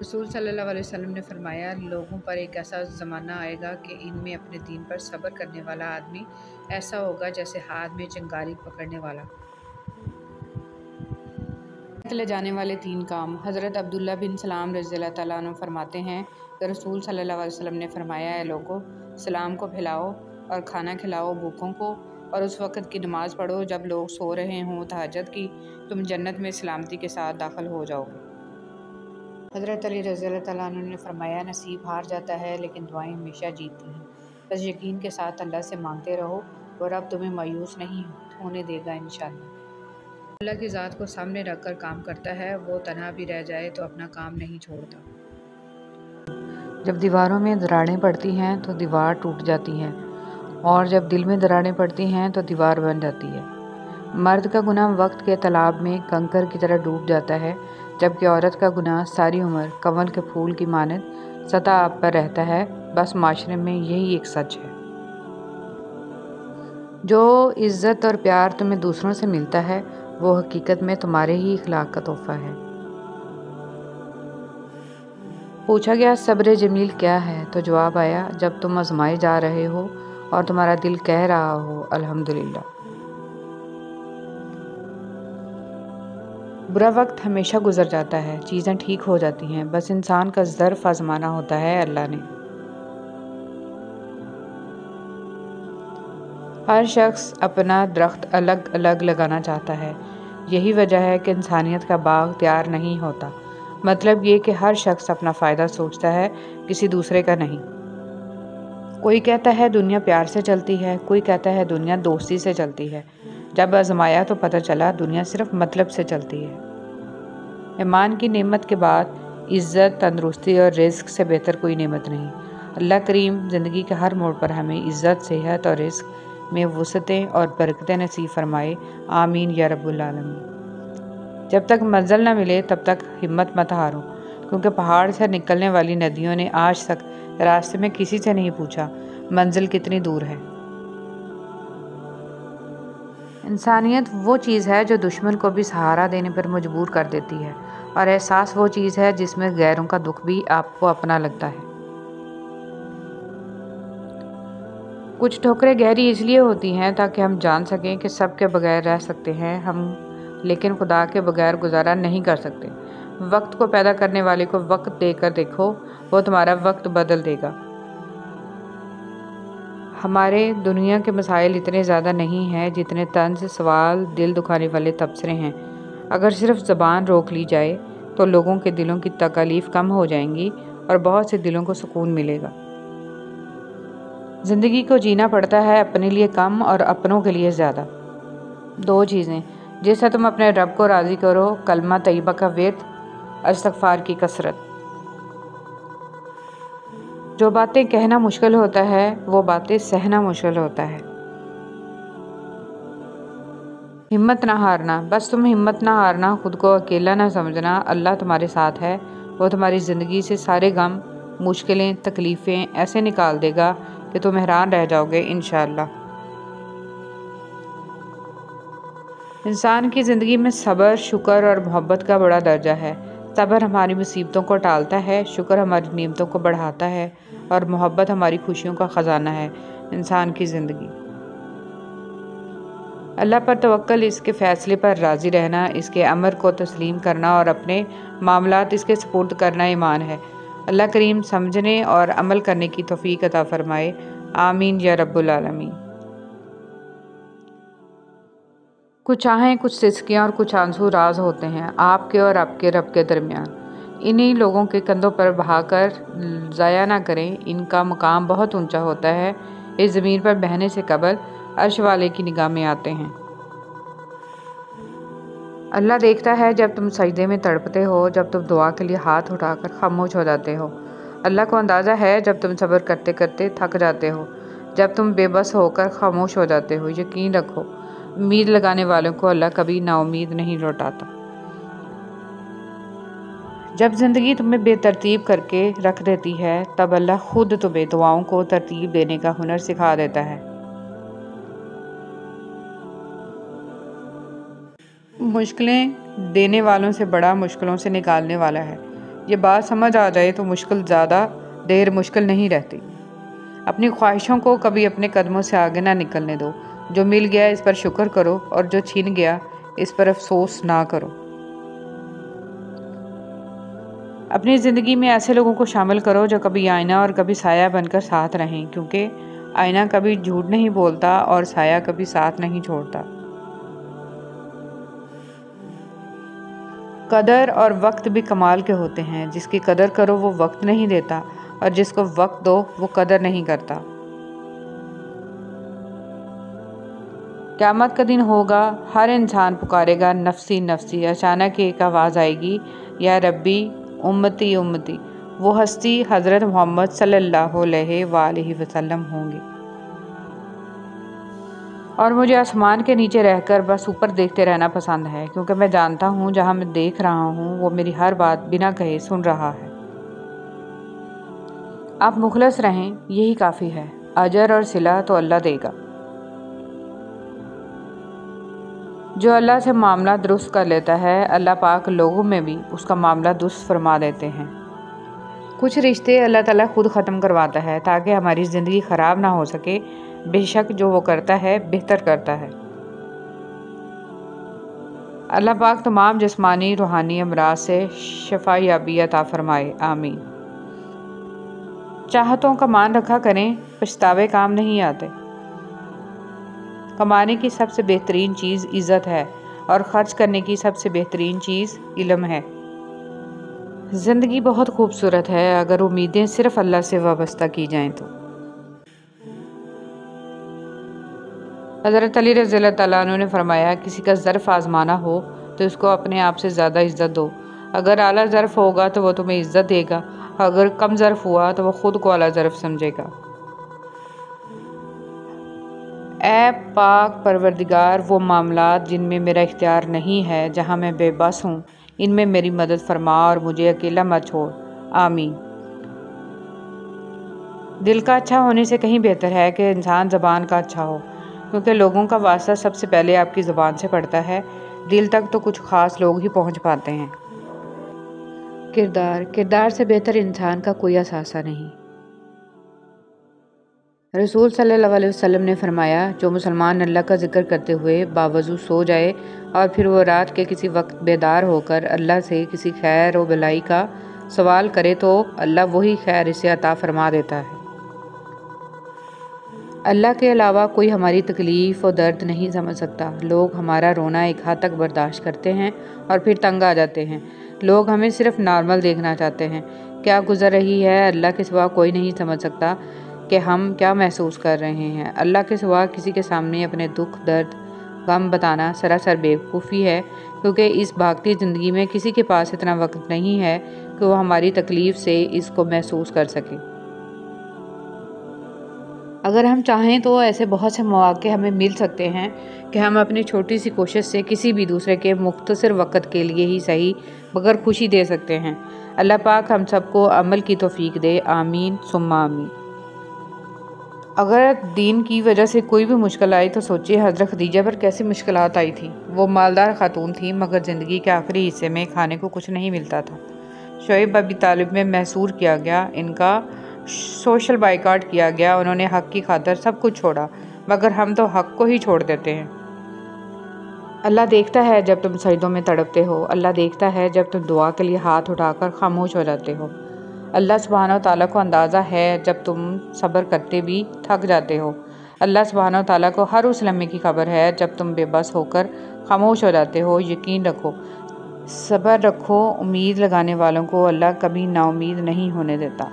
رسول صلی اللہ علیہ وسلم نے فرمایا، لوگوں پر ایک ایسا زمانہ آئے گا کہ ان میں اپنے دین پر صبر کرنے والا آدمی ایسا ہوگا جیسے ہاتھ میں چنگاری پکڑنے والا۔ لے جانے والے 3 کام۔ حضرت عبداللہ بن سلام رضی اللہ تعالیٰ عنہ فرماتے ہیں کہ رسول صلی اللہ علیہ وسلم نے فرمایا، اے لوگو، سلام کو پھیلاؤ اور کھانا کھلاؤ بھوکوں کو، اور اس وقت کی نماز پڑھو جب لوگ سو رہے ہوں تہجد کی، تم جنت میں سلامتی کے ساتھ داخل ہو جاؤ گے۔ حضرت علی رضی اللہ تعالیٰ عنہ نے فرمایا، نصیب ہار جاتا ہے لیکن دعائیں ہمیشہ جیتتی ہیں، بس یقین کے ساتھ اللہ سے مانگتے رہو اور رب تمہیں مایوس نہیں ہونے دے گا انشاءاللہ۔ اللہ کی ذات کو سامنے رکھ کر کام کرتا ہے، وہ تنہا بھی رہ جائے تو اپنا کام نہیں چھوڑتا۔ جب دیواروں میں دراڑیں پڑتی ہیں تو دیوار ٹوٹ جاتی ہے، اور جب دل میں دراڑیں پڑتی ہیں تو دیوار بن جاتی ہے۔ مرد کا گناہ وقت کے تالاب میں کنکر کی طرح ڈوب جاتا ہے، جبکہ عورت کا گناہ ساری عمر کنول کے پھول کی مانند سطح آب پر رہتا ہے۔ بس معاشرے میں یہی ایک سچ ہے۔ جو عزت اور پیار تمہیں دوسروں سے ملتا ہے وہ حقیقت میں تمہارے ہی اخلاق کا تحفہ ہے۔ پوچھا گیا صبر جمیل کیا ہے تو جواب آیا، جب تم آزمائے جا رہے ہو اور تمہارا دل کہہ رہا ہو الحمدللہ۔ برا وقت ہمیشہ گزر جاتا ہے، چیزیں ٹھیک ہو جاتی ہیں، بس انسان کا ظرف آزمانا ہوتا ہے اللہ نے۔ ہر شخص اپنا درخت الگ الگ لگانا چاہتا ہے، یہی وجہ ہے کہ انسانیت کا باغ تیار نہیں ہوتا۔ مطلب یہ کہ ہر شخص اپنا فائدہ سوچتا ہے، کسی دوسرے کا نہیں۔ کوئی کہتا ہے دنیا پیار سے چلتی ہے، کوئی کہتا ہے دنیا دوستی سے چلتی ہے۔ جب آزمایا تو پتہ چلا دنیا صرف مطلب سے چلتی ہے۔ ایمان کی نعمت کے بعد عزت، تندرستی اور رزق سے بہتر کوئی نعمت نہیں۔ اللہ کریم زندگی کے ہر موڑ پر ہمیں عزت، صحت اور رزق میں وسعتیں اور برکتیں نصیب فرمائے، آمین یا رب العالمین۔ جب تک منزل نہ ملے تب تک ہمت مت ہارو، کیونکہ پہاڑ سے نکلنے والی ندیوں نے آج تک راستے میں کسی سے نہیں پوچھا منزل کتنی دور ہے۔ انسانیت وہ چیز ہے جو دشمن کو بھی سہارا دینے پر مجبور کر دیتی ہے، اور احساس وہ چیز ہے جس میں غیروں کا دکھ بھی آپ کو اپنا لگتا ہے۔ کچھ ٹھوکریں گہری اس لیے ہوتی ہیں تاکہ ہم جان سکیں کہ سب کے بغیر رہ سکتے ہیں ہم، لیکن خدا کے بغیر گزارا نہیں کر سکتے۔ وقت کو پیدا کرنے والے کو وقت دے کر دیکھو، وہ تمہارا وقت بدل دے گا۔ ہمارے دنیا کے مسائل اتنے زیادہ نہیں ہیں جتنے طنز، سوال، دل دکھانے والے تبصرے ہیں۔ اگر صرف زبان روک لی جائے تو لوگوں کے دلوں کی تکالیف کم ہو جائیں گی اور بہت سے دلوں کو سکون ملے گا۔ زندگی کو جینا پڑتا ہے اپنے لیے کم اور اپنوں کے لیے زیادہ۔ 2 چیزیں جس سے تم اپنے رب کو راضی کرو، کلمہ طیبہ کا ورد، استغفار کی کثرت۔ جو باتیں کہنا مشکل ہوتا ہے وہ باتیں سہنا مشکل ہوتا ہے۔ ہمت نہ ہارنا، بس تم ہمت نہ ہارنا، خود کو اکیلا نہ سمجھنا، اللہ تمہارے ساتھ ہے، وہ تمہاری زندگی سے سارے غم، مشکلیں، تکلیفیں ایسے نکال دے گا کہ تم حیران رہ جاؤ گے انشاءاللہ۔ انسان کی زندگی میں صبر، شکر اور محبت کا بڑا درجہ ہے۔ صبر ہماری مصیبتوں کو ٹالتا ہے، شکر ہماری نعمتوں کو بڑھاتا ہے، اور محبت ہماری خوشیوں کا خزانہ ہے۔ انسان کی زندگی اللہ پر توکل، اس کے فیصلے پر راضی رہنا، اس کے امر کو تسلیم کرنا اور اپنے معاملات اس کے سپرد کرنا ایمان ہے۔ اللہ کریم سمجھنے اور عمل کرنے کی توفیق عطا فرمائے، آمین یا رب العالمین۔ کچھ آہیں، کچھ سسکیاں اور کچھ آنسو راز ہوتے ہیں آپ کے اور آپ کے رب کے درمیان۔ انہی لوگوں کے کندھوں پر بہا کر ضائع نہ کریں، ان کا مقام بہت اونچا ہوتا ہے، اس زمین پر بہنے سے قبل عرش والے کی نگاہ میں آتے ہیں۔ اللہ دیکھتا ہے جب تم سجدے میں تڑپتے ہو، جب تم دعا کے لیے ہاتھ اٹھا کر خاموش ہو جاتے ہو۔ اللہ کو اندازہ ہے جب تم صبر کرتے کرتے تھک جاتے ہو، جب تم بے بس ہو کر خاموش ہو جاتے ہو۔ یقین رکھو، امید لگانے والوں کو اللہ کبھی نا امید نہیں لوٹاتا۔ جب زندگی تمہیں بے ترتیب کر کے رکھ دیتی ہے تب اللہ خود تمہیں دعاؤں کو ترتیب دینے کا ہنر سکھا دیتا ہے۔ مشکلیں دینے والوں سے بڑا مشکلوں سے نکالنے والا ہے۔ یہ بات سمجھ آ جائے تو مشکل زیادہ دیر مشکل نہیں رہتی۔ اپنی خواہشوں کو کبھی اپنے قدموں سے آگے نہ نکلنے دو۔ جو مل گیا اس پر شکر کرو اور جو چھن گیا اس پر افسوس نہ کرو۔ اپنی زندگی میں ایسے لوگوں کو شامل کرو جو کبھی آئینہ اور کبھی سایہ بن کر ساتھ رہیں، کیونکہ آئینہ کبھی جھوٹ نہیں بولتا اور سایہ کبھی ساتھ نہیں چھوڑتا۔ قدر اور وقت بھی کمال کے ہوتے ہیں۔ جس کی قدر کرو وہ وقت نہیں دیتا اور جس کو وقت دو وہ قدر نہیں کرتا۔ قیامت کا دن ہوگا، ہر انسان پکارے گا نفسی نفسی۔ اچانک ایک آواز آئے گی، یا ربی امتی امتی۔ وہ ہستی حضرت محمد صلی اللہ علیہ وآلہ وسلم ہوں گے۔ اور مجھے آسمان کے نیچے رہ کر بس اوپر دیکھتے رہنا پسند ہے، کیونکہ میں جانتا ہوں جہاں میں دیکھ رہا ہوں وہ میری ہر بات بنا کہے سن رہا ہے۔ آپ مخلص رہیں، یہی کافی ہے۔ اجر اور صلہ تو اللہ دے گا۔ جو اللہ سے معاملہ درست کر لیتا ہے، اللہ پاک لوگوں میں بھی اس کا معاملہ درست فرما دیتے ہیں۔ کچھ رشتے اللہ تعالیٰ خود ختم کرواتا ہے تاکہ ہماری زندگی خراب نہ ہو سکے۔ بے شک جو وہ کرتا ہے بہتر کرتا ہے۔ اللہ پاک تمام جسمانی روحانی امراض سے شفا یابی عطا فرمائے، آمین۔ چاہتوں کا مان رکھا کریں، پچھتاوے کام نہیں آتے۔ کمانے کی سب سے بہترین چیز عزت ہے اور خرچ کرنے کی سب سے بہترین چیز علم ہے۔ زندگی بہت خوبصورت ہے اگر امیدیں صرف اللہ سے وابستہ کی جائیں تو۔ حضرت علی رضی اللہ تعالیٰ عنہ نے فرمایا، کسی کا ظرف آزمانا ہو تو اس کو اپنے آپ سے زیادہ عزت دو۔ اگر اعلیٰ ظرف ہوگا تو وہ تمہیں عزت دے گا، اگر کم ظرف ہوا تو وہ خود کو اعلیٰ ظرف سمجھے گا۔ اے پاک پروردگار، وہ معاملات جن میں میرا اختیار نہیں ہے، جہاں میں بے بس ہوں، ان میں میری مدد فرما اور مجھے اکیلا مت چھوڑ، آمین۔ دل کا اچھا ہونے سے کہیں بہتر ہے کہ انسان زبان کا اچھا ہو، کیونکہ لوگوں کا واسطہ سب سے پہلے آپ کی زبان سے پڑتا ہے۔ دل تک تو کچھ خاص لوگ ہی پہنچ پاتے ہیں۔ کردار سے بہتر انسان کا کوئی اثاثہ نہیں۔ رسول صلی اللہ علیہ وسلم نے فرمایا، جو مسلمان اللہ کا ذکر کرتے ہوئے باوضو سو جائے اور پھر وہ رات کے کسی وقت بیدار ہو کر اللہ سے کسی خیر و بلائی کا سوال کرے تو اللہ وہی خیر اسے عطا فرما دیتا ہے۔ اللہ کے علاوہ کوئی ہماری تکلیف و درد نہیں سمجھ سکتا۔ لوگ ہمارا رونا ایک حد تک برداشت کرتے ہیں اور پھر تنگ آ جاتے ہیں۔ لوگ ہمیں صرف نارمل دیکھنا چاہتے ہیں۔ کیا گزر رہی ہے اللہ کے سوا کوئی نہیں سمجھ سکتا کہ ہم کیا محسوس کر رہے ہیں۔ اللہ کے سوا کسی کے سامنے اپنے دکھ درد غم بتانا سراسر بیوقوفی ہے، کیونکہ اس بھاگتی زندگی میں کسی کے پاس اتنا وقت نہیں ہے کہ وہ ہماری تکلیف سے اس کو محسوس کر سکے۔ اگر ہم چاہیں تو ایسے بہت سے مواقع ہمیں مل سکتے ہیں کہ ہم اپنی چھوٹی سی کوشش سے کسی بھی دوسرے کے مختصر وقت کے لیے ہی صحیح مگر خوشی دے سکتے ہیں۔ اللہ پاک ہم سب کو عمل کی توفیق دے، آمین ثم آمین۔ اگر دین کی وجہ سے کوئی بھی مشکل آئی تو سوچیے حضرت خدیجہ پر کیسی مشکلات آئی تھیں۔ وہ مالدار خاتون تھیں مگر زندگی کے آخری حصے میں کھانے کو کچھ نہیں ملتا تھا۔ شعیب ابی طالب میں محصور کیا گیا، ان کا سوشل بائیکاٹ کیا گیا، انہوں نے حق کی خاطر سب کچھ چھوڑا، مگر ہم تو حق کو ہی چھوڑ دیتے ہیں۔ اللہ دیکھتا ہے جب تم سجدوں میں تڑپتے ہو، اللہ دیکھتا ہے جب تم دعا کے لیے ہاتھ اٹھا کر خاموش ہو جاتے ہو۔ اللہ سبحانہ وتعالیٰ کو اندازہ ہے جب تم صبر کرتے بھی تھک جاتے ہو۔ اللہ سبحانہ وتعالیٰ کو ہر اس لمحے کی خبر ہے جب تم بے بس ہو کر خاموش ہو جاتے ہو۔ یقین رکھو، صبر رکھو، امید لگانے والوں کو اللہ کبھی نا امید نہیں ہونے دیتا۔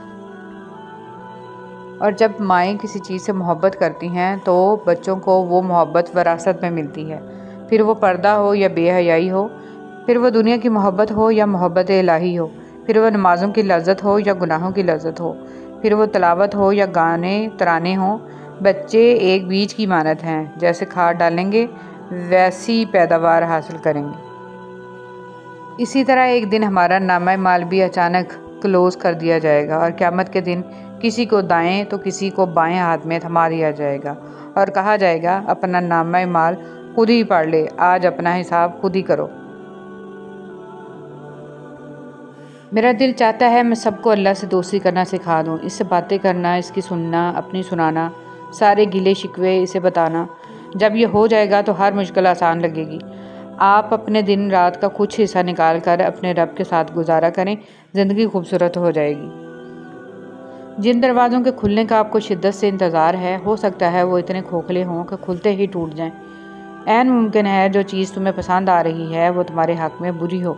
اور جب مائیں کسی چیز سے محبت کرتی ہیں تو بچوں کو وہ محبت وراثت میں ملتی ہے، پھر وہ پردہ ہو یا بے حیائی ہو، پھر وہ دنیا کی محبت ہو یا محبت الہی ہو، پھر وہ نمازوں کی لذت ہو یا گناہوں کی لذت ہو، پھر وہ تلاوت ہو یا گانے ترانے ہوں۔ بچے ایک بیج کی مانند ہیں، جیسے کھاد ڈالیں گے ویسی پیداوار حاصل کریں گے۔ اسی طرح ایک دن ہمارا نامہ مال بھی اچانک کلوز کر دیا جائے گا اور قیامت کے دن کسی کو دائیں تو کسی کو بائیں ہاتھ میں تھما دیا جائے گا اور کہا جائے گا اپنا نامہ مال خود ہی پڑھ لے، آج اپنا حساب خود ہی کرو۔ میرا دل چاہتا ہے میں سب کو اللہ سے دوستی کرنا سکھا دوں، اس سے باتیں کرنا، اس کی سننا، اپنی سنانا، سارے گلے شکوے اسے بتانا۔ جب یہ ہو جائے گا تو ہر مشکل آسان لگے گی۔ آپ اپنے دن رات کا کچھ حصہ نکال کر اپنے رب کے ساتھ گزارا کریں، زندگی خوبصورت ہو جائے گی۔ جن دروازوں کے کھلنے کا آپ کو شدت سے انتظار ہے، ہو سکتا ہے وہ اتنے کھوکھلے ہوں کہ کھلتے ہی ٹوٹ جائیں۔ عین ممکن ہے جو چیز تمہیں پسند آ رہی ہے وہ تمہارے حق میں بری ہو۔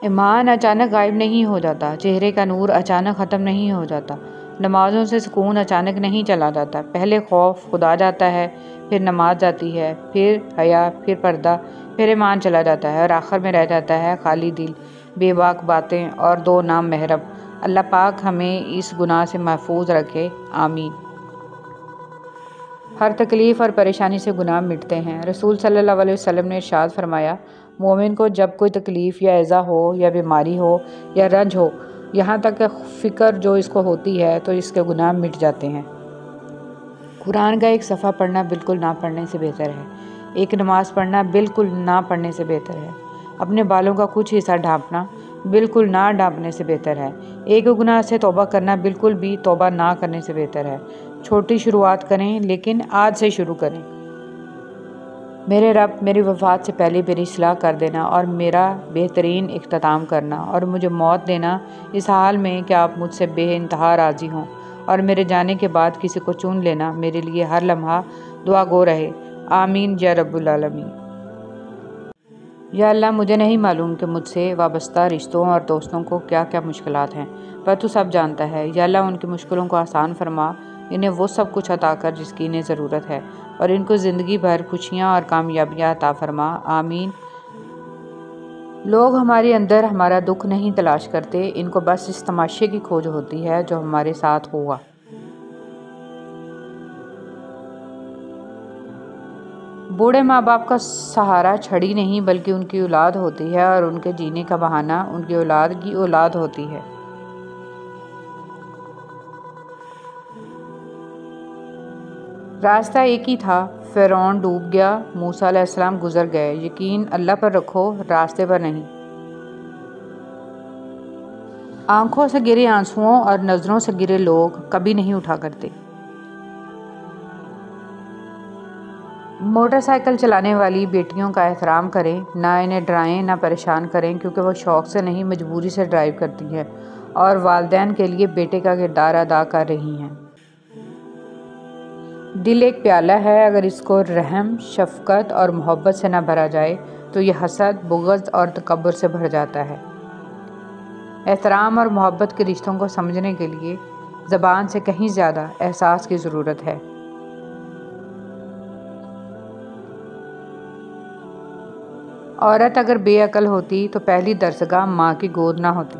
ایمان اچانک غائب نہیں ہو جاتا، چہرے کا نور اچانک ختم نہیں ہو جاتا، نمازوں سے سکون اچانک نہیں چلا جاتا۔ پہلے خوف خدا جاتا ہے، پھر نماز جاتی ہے، پھر حیا، پھر پردہ، پھر ایمان چلا جاتا ہے، اور آخر میں رہ جاتا ہے خالی دل، بے باک باتیں اور دو نام محرم۔ اللہ پاک ہمیں اس گناہ سے محفوظ رکھے، آمین۔ ہر تکلیف اور پریشانی سے گناہ مٹتے ہیں۔ رسول صلی اللہ علیہ وسلم نے ارشاد فرمایا، مومن کو جب کوئی تکلیف یا ایذا ہو یا بیماری ہو یا رنج ہو، یہاں تک کہ فکر جو اس کو ہوتی ہے، تو اس کے گناہ مٹ جاتے ہیں۔ قرآن کا ایک صفحہ پڑھنا بالکل نہ پڑھنے سے بہتر ہے۔ ایک نماز پڑھنا بالکل نہ پڑھنے سے بہتر ہے۔ اپنے بالوں کا کچھ حصہ ڈھانپنا بالکل نہ ڈھانپنے سے بہتر ہے۔ ایک گناہ سے توبہ کرنا بالکل بھی توبہ نہ کرنے سے بہتر ہے۔ چھوٹی شروعات کریں، لیکن آج سے شروع کریں۔ میرے رب، میری وفات سے پہلے میری اصلاح کر دینا اور میرا بہترین اختتام کرنا، اور مجھے موت دینا اس حال میں کہ آپ مجھ سے بے انتہا راضی ہوں، اور میرے جانے کے بعد کسی کو چن لینا میرے لیے ہر لمحہ دعا گو رہے، آمین یا رب العالمین۔ یا اللہ، مجھے نہیں معلوم کہ مجھ سے وابستہ رشتوں اور دوستوں کو کیا کیا مشکلات ہیں، پر تو سب جانتا ہے۔ یا اللہ، ان کی مشکلوں کو آسان فرما، انہیں وہ سب کچھ عطا کر جس کی انہیں ضرورت ہے، اور ان کو زندگی بھر خوشیاں اور کامیابیاں عطا فرما، آمین۔ لوگ ہمارے اندر ہمارا دکھ نہیں تلاش کرتے، ان کو بس اس تماشے کی کھوج ہوتی ہے جو ہمارے ساتھ ہوا۔ بوڑھے ماں باپ کا سہارا چھڑی نہیں بلکہ ان کی اولاد ہوتی ہے، اور ان کے جینے کا بہانہ ان کی اولاد کی اولاد ہوتی ہے۔ راستہ ایک ہی تھا، فرعون ڈوب گیا، موسیٰ علیہ السلام گزر گئے، یقین اللہ پر رکھو، راستے پر نہیں۔ آنکھوں سے گرے آنسوؤں اور نظروں سے گرے لوگ کبھی نہیں اٹھا کرتے۔ موٹر سائیکل چلانے والی بیٹیوں کا احترام کریں، نہ انہیں ڈرائیں نہ پریشان کریں، کیونکہ وہ شوق سے نہیں مجبوری سے ڈرائیو کرتی ہیں اور والدین کے لیے بیٹے کا کردار ادا کر رہی ہیں۔ دل ایک پیالہ ہے، اگر اس کو رحم، شفقت اور محبت سے نہ بھرا جائے تو یہ حسد، بغض اور تکبر سے بھر جاتا ہے۔ احترام اور محبت کے رشتوں کو سمجھنے کے لیے زبان سے کہیں زیادہ احساس کی ضرورت ہے۔ عورت اگر بے عقل ہوتی تو پہلی درسگاہ ماں کی گود نہ ہوتی۔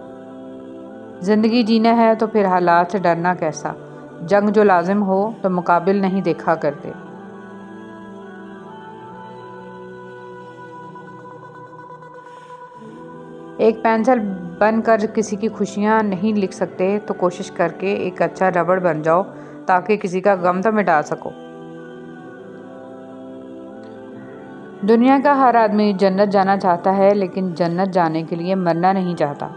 زندگی جینا ہے تو پھر حالات سے ڈرنا کیسا؟ جنگ جو لازم ہو تو مقابل نہیں دیکھا کرتے۔ ایک پینسل بن کر کسی کی خوشیاں نہیں لکھ سکتے تو کوشش کر کے ایک اچھا ربڑ بن جاؤ تاکہ کسی کا غم تو مٹا سکو۔ دنیا کا ہر آدمی جنت جانا چاہتا ہے، لیکن جنت جانے کے لیے مرنا نہیں چاہتا۔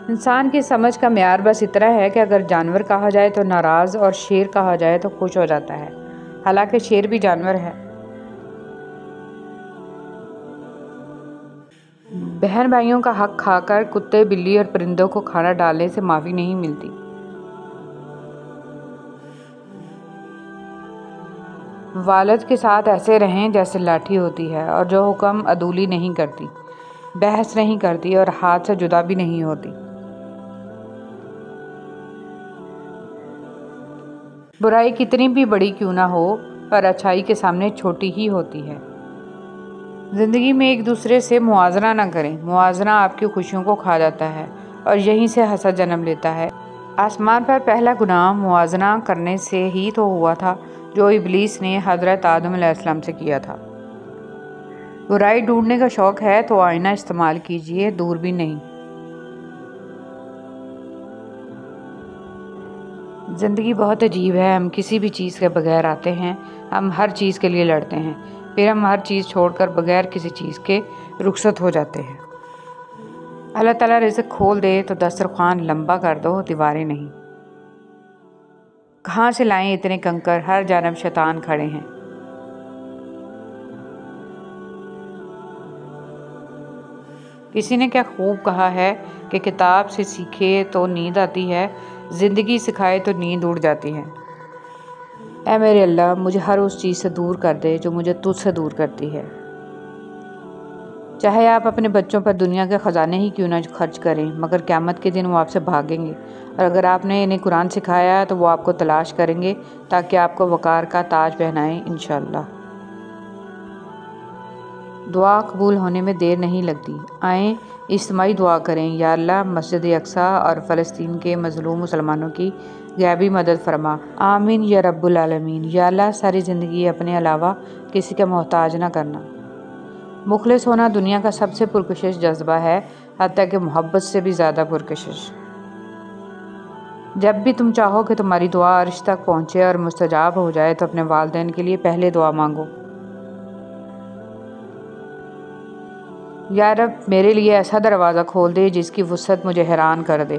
انسان کی سمجھ کا معیار بس اتنا ہے کہ اگر جانور کہا جائے تو ناراض اور شیر کہا جائے تو خوش ہو جاتا ہے، حالانکہ شیر بھی جانور ہے۔ بہن بھائیوں کا حق کھا کر کتے، بلی اور پرندوں کو کھانا ڈالنے سے معافی نہیں ملتی۔ والد کے ساتھ ایسے رہیں جیسے لاٹھی ہوتی ہے، اور جو حکم عدولی نہیں کرتی، بحث نہیں کرتی اور ہاتھ سے جدا بھی نہیں ہوتی۔ برائی کتنی بھی بڑی کیوں نہ ہو، پر اچھائی کے سامنے چھوٹی ہی ہوتی ہے۔ زندگی میں ایک دوسرے سے موازنہ نہ کریں، موازنہ آپ کی خوشیوں کو کھا جاتا ہے اور یہیں سے حسد جنم لیتا ہے۔ آسمان پر پہلا گناہ موازنہ کرنے سے ہی تو ہوا تھا جو ابلیس نے حضرت آدم علیہ السلام سے کیا تھا۔ برائی ڈھونڈنے کا شوق ہے تو آئینہ استعمال کیجیے، دوربین نہیں۔ زندگی بہت عجیب ہے، ہم کسی بھی چیز کے بغیر آتے ہیں، ہم ہر چیز کے لیے لڑتے ہیں، پھر ہم ہر چیز چھوڑ کر بغیر کسی چیز کے رخصت ہو جاتے ہیں۔ اللہ تعالیٰ رزق کھول دے تو دسترخوان لمبا کر دو، دیواریں نہیں۔ کہاں سے لائیں اتنے کنکر، ہر جانب شیطان کھڑے ہیں۔ کسی نے کیا خوب کہا ہے کہ کتاب سے سیکھے تو نیند آتی ہے، زندگی سکھائے تو نیند اڑ جاتی ہے۔ اے میرے اللہ، مجھے ہر اس چیز سے دور کر دے جو مجھے تجھ سے دور کرتی ہے۔ چاہے آپ اپنے بچوں پر دنیا کے خزانے ہی کیوں نہ خرچ کریں، مگر قیامت کے دن وہ آپ سے بھاگیں گے، اور اگر آپ نے انہیں قرآن سکھایا تو وہ آپ کو تلاش کریں گے تاکہ آپ کو وقار کا تاج پہنائیں انشاءاللہ۔ دعا قبول ہونے میں دیر نہیں لگتی، آئیں اجتماعی دعا کریں۔ یا اللہ، مسجد اقصیٰ اور فلسطین کے مظلوم مسلمانوں کی غیبی مدد فرما، آمین یا رب العالمین۔ یا اللہ، ساری زندگی اپنے علاوہ کسی کا محتاج نہ کرنا۔ مخلص ہونا دنیا کا سب سے پرکشش جذبہ ہے، حتیٰ کہ محبت سے بھی زیادہ پرکشش۔ جب بھی تم چاہو کہ تمہاری دعا عرش تک پہنچے اور مستجاب ہو جائے تو اپنے والدین کے لیے پہلے دعا مانگو۔ یا رب، میرے لیے ایسا دروازہ کھول دے جس کی وسعت مجھے حیران کر دے۔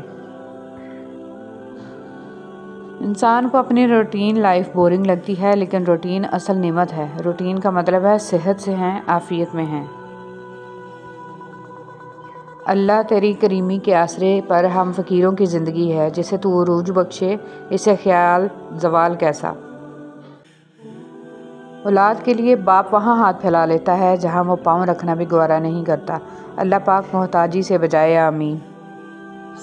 انسان کو اپنی روٹین لائف بورنگ لگتی ہے، لیکن روٹین اصل نعمت ہے۔ روٹین کا مطلب ہے صحت سے ہیں، عافیت میں ہیں۔ اللہ تیری کریمی کے آسرے پر ہم فقیروں کی زندگی ہے، جسے تو عروج بخشے، اسے خیال زوال کیسا۔ اولاد کے لیے باپ وہاں ہاتھ پھیلا لیتا ہے جہاں وہ پاؤں رکھنا بھی گوارا نہیں کرتا۔ اللہ پاک محتاجی سے بچائے، آمین۔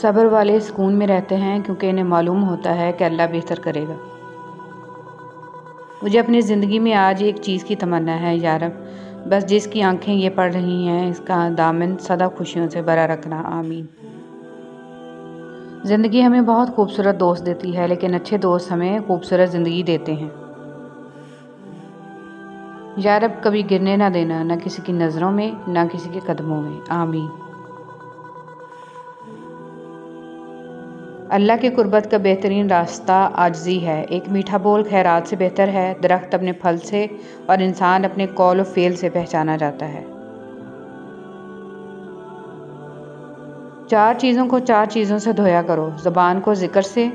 صبر والے سکون میں رہتے ہیں کیونکہ انہیں معلوم ہوتا ہے کہ اللہ بہتر کرے گا۔ مجھے اپنی زندگی میں آج ایک چیز کی تمنا ہے یا رب، بس جس کی آنکھیں یہ پڑھ رہی ہیں اس کا دامن سدا خوشیوں سے بھرا رکھنا، آمین۔ زندگی ہمیں بہت خوبصورت دوست دیتی ہے، لیکن اچھے دوست ہمیں خوبصورت زندگی دیتے ہیں۔ یا رب، کبھی گرنے نہ دینا، نہ کسی کی نظروں میں نہ کسی کے قدموں میں، آمین۔ اللہ کی قربت کا بہترین راستہ عاجزی ہے۔ ایک میٹھا بول خیرات سے بہتر ہے۔ درخت اپنے پھل سے اور انسان اپنے قول و فعل سے پہچانا جاتا ہے۔ 4 چیزوں کو 4 چیزوں سے دھویا کرو، زبان کو ذکر سے،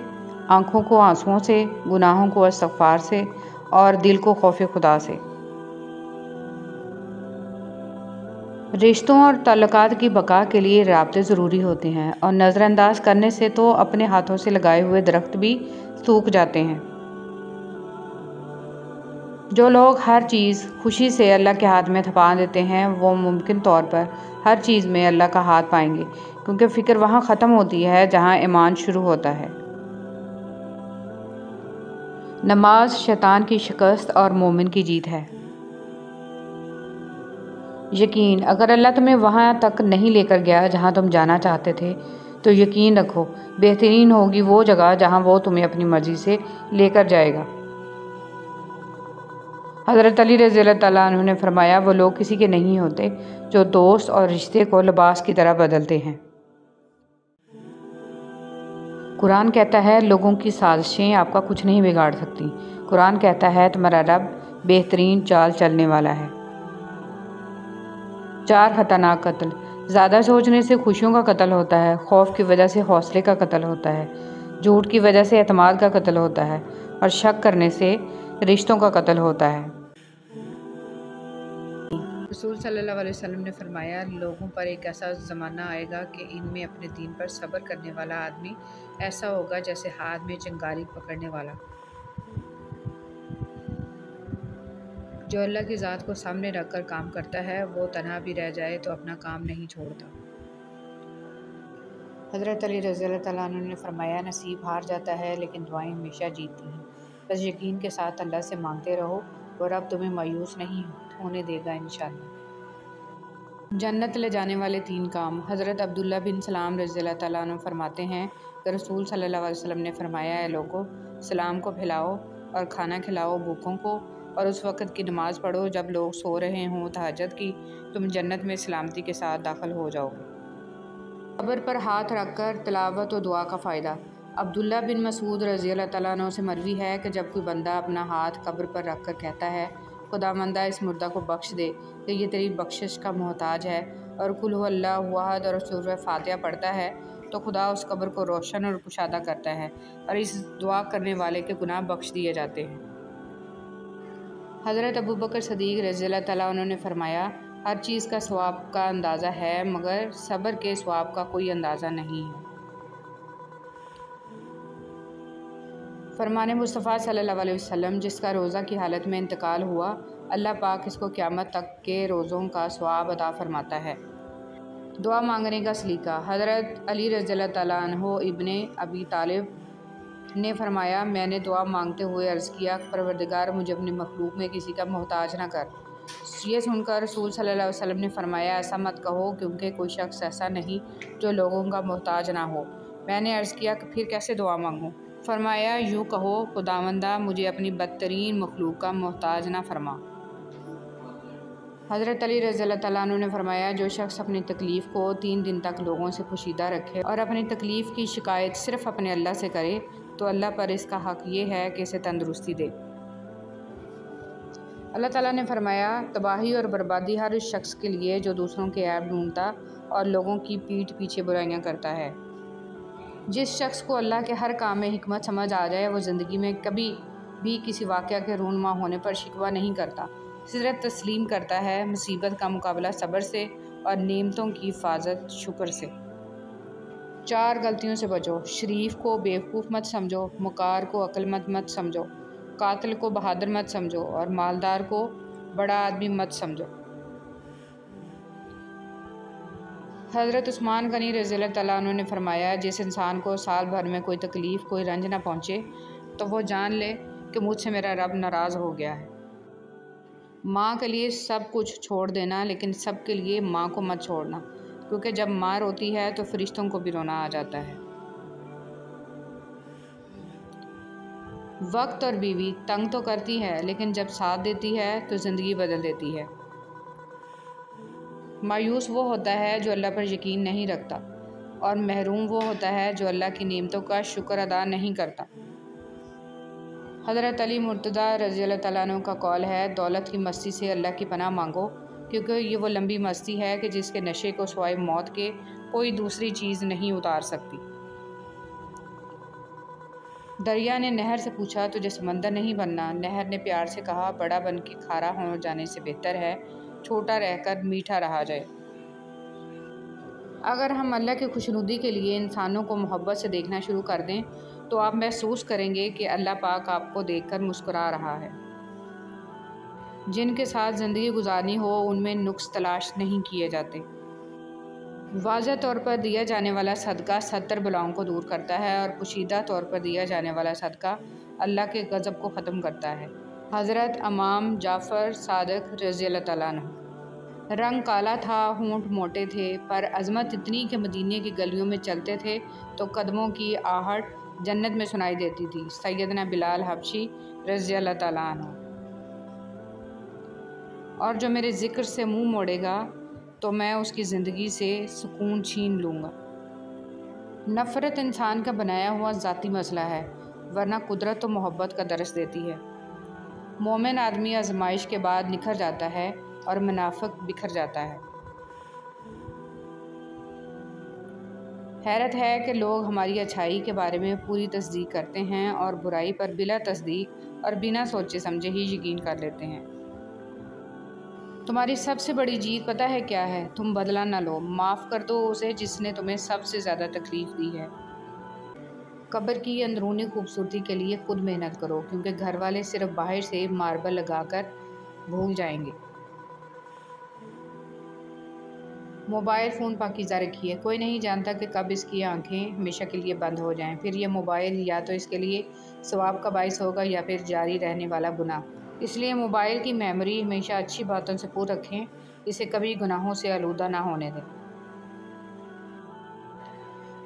آنکھوں کو آنسوؤں سے، گناہوں کو استغفار سے، اور دل کو خوف خدا سے۔ رشتوں اور تعلقات کی بقا کے لیے رابطے ضروری ہوتے ہیں، اور نظر انداز کرنے سے تو اپنے ہاتھوں سے لگائے ہوئے درخت بھی سوکھ جاتے ہیں۔ جو لوگ ہر چیز خوشی سے اللہ کے ہاتھ میں تھما دیتے ہیں وہ ممکن طور پر ہر چیز میں اللہ کا ہاتھ پائیں گے، کیونکہ فکر وہاں ختم ہوتی ہے جہاں ایمان شروع ہوتا ہے۔ نماز شیطان کی شکست اور مومن کی جیت ہے۔ یقین، اگر اللہ تمہیں وہاں تک نہیں لے کر گیا جہاں تم جانا چاہتے تھے تو یقین رکھو بہترین ہوگی وہ جگہ جہاں وہ تمہیں اپنی مرضی سے لے کر جائے گا۔ حضرت علی رضی اللہ تعالیٰ عنہ نے فرمایا، وہ لوگ کسی کے نہیں ہوتے جو دوست اور رشتے کو لباس کی طرح بدلتے ہیں۔ قرآن کہتا ہے لوگوں کی سازشیں آپ کا کچھ نہیں بگاڑ سکتی۔ قرآن کہتا ہے تمہارا رب بہترین چال چلنے والا ہے۔ 4 خطرناک قتل۔ زیادہ سوچنے سے خوشیوں کا قتل ہوتا ہے، خوف کی وجہ سے حوصلے کا قتل ہوتا ہے، جھوٹ کی وجہ سے اعتماد کا قتل ہوتا ہے، اور شک کرنے سے رشتوں کا قتل ہوتا ہے۔ رسول صلی اللہ علیہ وسلم نے فرمایا، لوگوں پر ایک ایسا زمانہ آئے گا کہ ان میں اپنے دین پر صبر کرنے والا آدمی ایسا ہوگا جیسے ہاتھ میں چنگاری پکڑنے والا۔ جو اللہ کی ذات کو سامنے رکھ کر کام کرتا ہے وہ تنہا بھی رہ جائے تو اپنا کام نہیں چھوڑتا۔ حضرت علی رضی اللہ تعالیٰ عنہ نے فرمایا، نصیب ہار جاتا ہے لیکن دعائیں ہمیشہ جیتتی ہیں۔ بس یقین کے ساتھ اللہ سے مانگتے رہو، اور اب تمہیں مایوس نہیں ہونے دے گا انشاءاللہ۔ جنت لے جانے والے 3 کام۔ حضرت عبداللہ بن سلام رضی اللہ تعالیٰ عنہ فرماتے ہیں کہ رسول صلی اللہ علیہ وسلم نے فرمایا، اے لوگو، سلام کو پھیلاؤ اور کھانا کھلاؤ بھوکوں کو، اور اس وقت کی نماز پڑھو جب لوگ سو رہے ہوں تہجد کی، تم جنت میں سلامتی کے ساتھ داخل ہو جاؤ گے۔ قبر پر ہاتھ رکھ کر تلاوت و دعا کا فائدہ۔ عبداللہ بن مسعود رضی اللہ تعالیٰ عنہ سے مروی ہے کہ جب کوئی بندہ اپنا ہاتھ قبر پر رکھ کر کہتا ہے، خداوندہ اس مردہ کو بخش دے کہ یہ تیری بخشش کا محتاج ہے، اور قل هو اللہ احد اور سورہ فاتحہ پڑھتا ہے تو خدا اس قبر کو روشن اور کشادہ کرتا ہے اور اس دعا کرنے والے کے گناہ بخش دیے جاتے ہیں۔ حضرت ابوبکر صدیق رضی اللہ تعالیٰ عنہ نے فرمایا، ہر چیز کا ثواب کا اندازہ ہے مگر صبر کے ثواب کا کوئی اندازہ نہیں ہے۔ فرمان مصطفیٰ صلی اللہ علیہ وسلم، جس کا روزہ کی حالت میں انتقال ہوا، اللہ پاک اس کو قیامت تک کے روزوں کا ثواب عطا فرماتا ہے۔ دعا مانگنے کا سلیقہ۔ حضرت علی رضی اللہ تعالیٰ عنہ ابن ابی طالب نے فرمایا، میں نے دعا مانگتے ہوئے عرض کیا، پروردگار مجھے اپنی مخلوق میں کسی کا محتاج نہ کر۔ یہ سن کر رسول صلی اللہ علیہ وسلم نے فرمایا، ایسا مت کہو کیونکہ کوئی شخص ایسا نہیں جو لوگوں کا محتاج نہ ہو۔ میں نے عرض کیا کہ پھر کیسے دعا مانگوں؟ فرمایا، یوں کہو، خداوندہ مجھے اپنی بدترین مخلوق کا محتاج نہ فرما۔ حضرت علی رضی اللہ تعالیٰ عنہ نے فرمایا، جو شخص اپنی تکلیف کو 3 دن تک لوگوں سے پوشیدہ رکھے اور اپنی تکلیف کی شکایت صرف اپنے اللہ سے کرے تو اللہ پر اس کا حق یہ ہے کہ اسے تندرستی دے۔ اللہ تعالیٰ نے فرمایا، تباہی اور بربادی ہر اس شخص کے لیے جو دوسروں کے عیب ڈھونڈتا اور لوگوں کی پیٹھ پیچھے برائیاں کرتا ہے۔ جس شخص کو اللہ کے ہر کام میں حکمت سمجھ آ جائے، وہ زندگی میں کبھی بھی کسی واقعہ کے رونما ہونے پر شکوہ نہیں کرتا، صرف تسلیم کرتا ہے، مصیبت کا مقابلہ صبر سے اور نعمتوں کی حفاظت شکر سے۔ 4 غلطیوں سے بچو۔ شریف کو بیوقوف مت سمجھو، مکار کو عقل مند مت سمجھو، قاتل کو بہادر مت سمجھو اور مالدار کو بڑا آدمی مت سمجھو۔ حضرت عثمان غنی رضی اللہ تعالیٰ عنہ نے فرمایا، جس انسان کو سال بھر میں کوئی تکلیف، کوئی رنج نہ پہنچے تو وہ جان لے کہ مجھ سے میرا رب ناراض ہو گیا ہے۔ ماں کے لیے سب کچھ چھوڑ دینا، لیکن سب کے لیے ماں کو مت چھوڑنا، کیونکہ جب ماں روتی ہے تو فرشتوں کو بھی رونا آ جاتا ہے۔ وقت اور بیوی تنگ تو کرتی ہے، لیکن جب ساتھ دیتی ہے تو زندگی بدل دیتی ہے۔ مایوس وہ ہوتا ہے جو اللہ پر یقین نہیں رکھتا، اور محروم وہ ہوتا ہے جو اللہ کی نعمتوں کا شکر ادا نہیں کرتا۔ حضرت علی مرتضیٰ رضی اللہ تعالیٰ عنہ کا قول ہے، دولت کی مستی سے اللہ کی پناہ مانگو، کیونکہ یہ وہ لمبی مستی ہے کہ جس کے نشے کو سوائے موت کے کوئی دوسری چیز نہیں اتار سکتی۔ دریا نے نہر سے پوچھا، تجھے سمندر نہیں بننا؟ نہر نے پیار سے کہا، بڑا بن کے کھارا ہو جانے سے بہتر ہے چھوٹا رہ کر میٹھا رہا جائے۔ اگر ہم اللہ کی خوشنودی کے لیے انسانوں کو محبت سے دیکھنا شروع کر دیں تو آپ محسوس کریں گے کہ اللہ پاک آپ کو دیکھ کر مسکرا رہا ہے۔ جن کے ساتھ زندگی گزارنی ہو ان میں نقص تلاش نہیں کیے جاتے۔ واضح طور پر دیا جانے والا صدقہ 70 بلاؤں کو دور کرتا ہے اور پوشیدہ طور پر دیا جانے والا صدقہ اللہ کے غضب کو ختم کرتا ہے۔ حضرت امام جعفر صادق رضی اللہ تعالیٰ عنہ۔ رنگ کالا تھا، ہونٹ موٹے تھے، پر عظمت اتنی کہ مدینے کی گلیوں میں چلتے تھے تو قدموں کی آہٹ جنت میں سنائی دیتی تھی۔ سیدنا بلال حبشی رضی اللہ تعالیٰ عنہ۔ اور جو میرے ذکر سے منہ موڑے گا تو میں اس کی زندگی سے سکون چھین لوں گا۔ نفرت انسان کا بنایا ہوا ذاتی مسئلہ ہے، ورنہ قدرت و محبت کا درس دیتی ہے۔ مومن آدمی آزمائش کے بعد نکھر جاتا ہے اور منافق بکھر جاتا ہے۔ حیرت ہے کہ لوگ ہماری اچھائی کے بارے میں پوری تصدیق کرتے ہیں اور برائی پر بلا تصدیق اور بنا سوچے سمجھے ہی یقین کر لیتے ہیں۔ تمہاری سب سے بڑی جیت پتہ ہے کیا ہے؟ تم بدلہ نہ لو، معاف کر دو اسے جس نے تمہیں سب سے زیادہ تکلیف دی ہے۔ قبر کی اندرونی خوبصورتی کے لیے خود محنت کرو، کیونکہ گھر والے صرف باہر سے ماربل لگا کر بھول جائیں گے۔ موبائل فون پاکیزہ رکھیے، کوئی نہیں جانتا کہ کب اس کی آنکھیں ہمیشہ کے لیے بند ہو جائیں، پھر یہ موبائل یا تو اس کے لیے ثواب کا باعث ہوگا یا پھر جاری رہنے والا گناہ۔ اس لیے موبائل کی میموری ہمیشہ اچھی باتوں سے پر رکھیں، اسے کبھی گناہوں سے آلودہ نہ ہونے دیں۔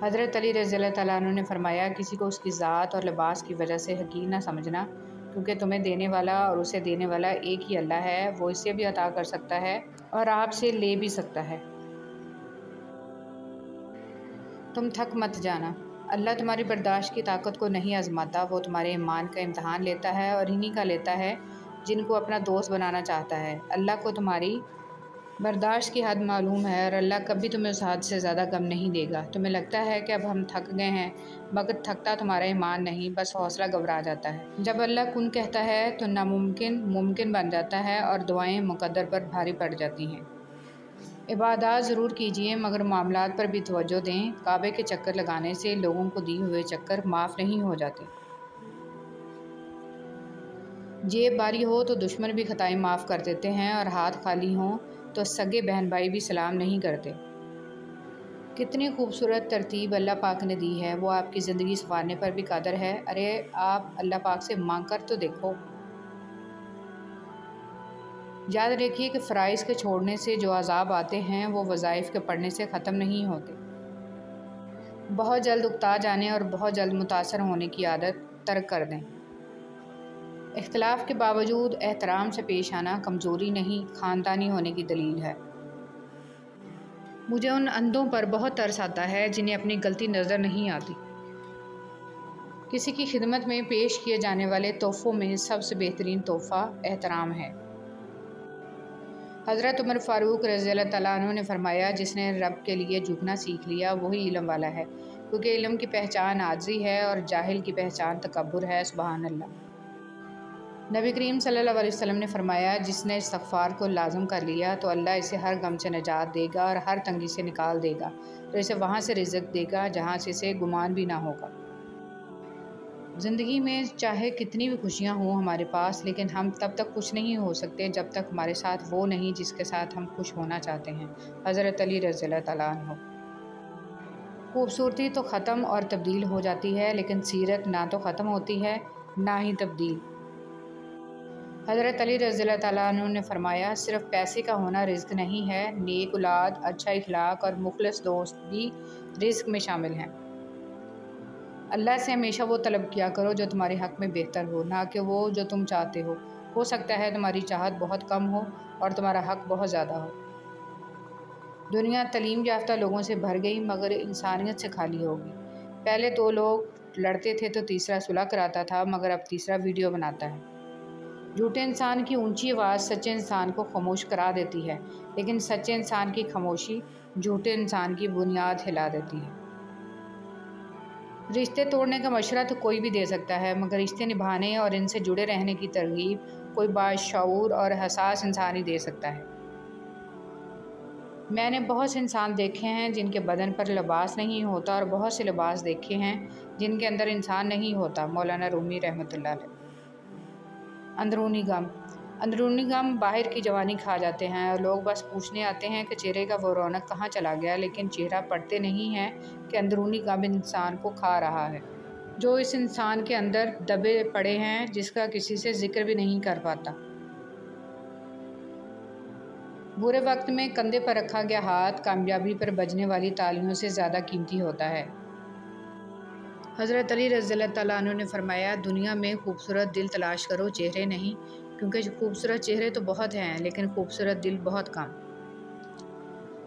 حضرت علی رضی اللہ تعالیٰ عنہ نے فرمایا، کسی کو اس کی ذات اور لباس کی وجہ سے حقیر نہ سمجھنا، کیونکہ تمہیں دینے والا اور اسے دینے والا ایک ہی اللہ ہے، وہ اسے بھی عطا کر سکتا ہے اور آپ سے لے بھی سکتا ہے۔ تم تھک مت جانا، اللہ تمہاری برداشت کی طاقت کو نہیں آزماتا، وہ تمہارے ایمان کا امتحان لیتا ہے اور انہی کا لیتا ہے جن کو اپنا دوست بنانا چاہتا ہے۔ اللہ کو تمہاری برداشت کی حد معلوم ہے اور اللہ کبھی تمہیں اس حد سے زیادہ غم نہیں دے گا۔ تمہیں لگتا ہے کہ اب ہم تھک گئے ہیں، مگر تھکتا تمہارا ایمان نہیں، بس حوصلہ گھبرا جاتا ہے۔ جب اللہ کن کہتا ہے تو ناممکن ممکن بن جاتا ہے اور دعائیں مقدر پر بھاری پڑ جاتی ہیں۔ عبادات ضرور کیجیے مگر معاملات پر بھی توجہ دیں۔ کعبے کے چکر لگانے سے لوگوں کو دیے ہوئے چکر معاف نہیں ہو جاتے۔ جیب باری ہو تو دشمن بھی خطائیں معاف کر دیتے ہیں اور ہاتھ خالی ہوں تو سگے بہن بھائی بھی سلام نہیں کرتے۔ کتنی خوبصورت ترتیب اللہ پاک نے دی ہے، وہ آپ کی زندگی سنوارنے پر بھی قادر ہے۔ ارے آپ اللہ پاک سے مانگ کر تو دیکھو۔ یاد رکھیے کہ فرائض کے چھوڑنے سے جو عذاب آتے ہیں وہ وظائف کے پڑھنے سے ختم نہیں ہوتے۔ بہت جلد اکتا جانے اور بہت جلد متاثر ہونے کی عادت ترک کر دیں۔ اختلاف کے باوجود احترام سے پیش آنا کمزوری نہیں، خاندانی ہونے کی دلیل ہے۔ مجھے ان اندھوں پر بہت ترس آتا ہے جنہیں اپنی غلطی نظر نہیں آتی۔ کسی کی خدمت میں پیش کیے جانے والے تحفوں میں سب سے بہترین تحفہ احترام ہے۔ حضرت عمر فاروق رضی اللہ تعالیٰ عنہ نے فرمایا، جس نے رب کے لیے جھکنا سیکھ لیا وہی علم والا ہے، کیونکہ علم کی پہچان عاجزی ہے اور جاہل کی پہچان تکبر ہے۔ سبحان اللہ۔ نبی کریم صلی اللہ علیہ وسلم نے فرمایا، جس نے استغفار کو لازم کر لیا تو اللہ اسے ہر غم سے نجات دے گا اور ہر تنگی سے نکال دے گا، تو اسے وہاں سے رزق دے گا جہاں سے اسے گمان بھی نہ ہوگا۔ زندگی میں چاہے کتنی بھی خوشیاں ہوں ہمارے پاس، لیکن ہم تب تک خوش نہیں ہو سکتے جب تک ہمارے ساتھ وہ نہیں جس کے ساتھ ہم خوش ہونا چاہتے ہیں۔ حضرت علی رضی اللہ تعالیٰ عنہ۔ خوبصورتی تو ختم اور تبدیل ہو جاتی ہے، لیکن سیرت نہ تو ختم ہوتی ہے نہ ہی تبدیل۔ حضرت علی رضی اللہ تعالیٰ عنہ نے فرمایا، صرف پیسے کا ہونا رزق نہیں ہے، نیک اولاد، اچھا اخلاق اور مخلص دوست بھی رزق میں شامل ہیں۔ اللہ سے ہمیشہ وہ طلب کیا کرو جو تمہارے حق میں بہتر ہو، نہ کہ وہ جو تم چاہتے ہو۔ ہو سکتا ہے تمہاری چاہت بہت کم ہو اور تمہارا حق بہت زیادہ ہو۔ دنیا تعلیم یافتہ لوگوں سے بھر گئی مگر انسانیت سے خالی ہوگی۔ پہلے دو لوگ لڑتے تھے تو تیسرا صلح کراتا تھا، مگر اب تیسرا ویڈیو بناتا ہے۔ جھوٹے انسان کی اونچی آواز سچے انسان کو خاموش کرا دیتی ہے، لیکن سچے انسان کی خاموشی جھوٹے انسان کی بنیاد ہلا دیتی ہے۔ رشتے توڑنے کا مشورہ تو کوئی بھی دے سکتا ہے، مگر رشتے نبھانے اور ان سے جڑے رہنے کی ترغیب کوئی باشعور اور حساس انسان ہی دے سکتا ہے۔ میں نے بہت سے انسان دیکھے ہیں جن کے بدن پر لباس نہیں ہوتا اور بہت سے لباس دیکھے ہیں جن کے اندر انسان نہیں ہوتا۔ مولانا رومی رحمۃ اللہ علیہ۔ اندرونی غم۔ اندرونی غم باہر کی جوانی کھا جاتے ہیں اور لوگ بس پوچھنے آتے ہیں کہ چہرے کا وہ رونق کہاں چلا گیا، لیکن چہرہ پڑھتے نہیں ہیں کہ اندرونی غم انسان کو کھا رہا ہے، جو اس انسان کے اندر دبے پڑے ہیں، جس کا کسی سے ذکر بھی نہیں کر پاتا۔ برے وقت میں کندھے پر رکھا گیا ہاتھ کامیابی پر بجنے والی تالیوں سے زیادہ قیمتی ہوتا ہے۔ حضرت علی رضی اللہ تعالیٰ عنہ نے فرمایا، دنیا میں خوبصورت دل تلاش کرو، چہرے نہیں، کیونکہ خوبصورت چہرے تو بہت ہیں لیکن خوبصورت دل بہت کم۔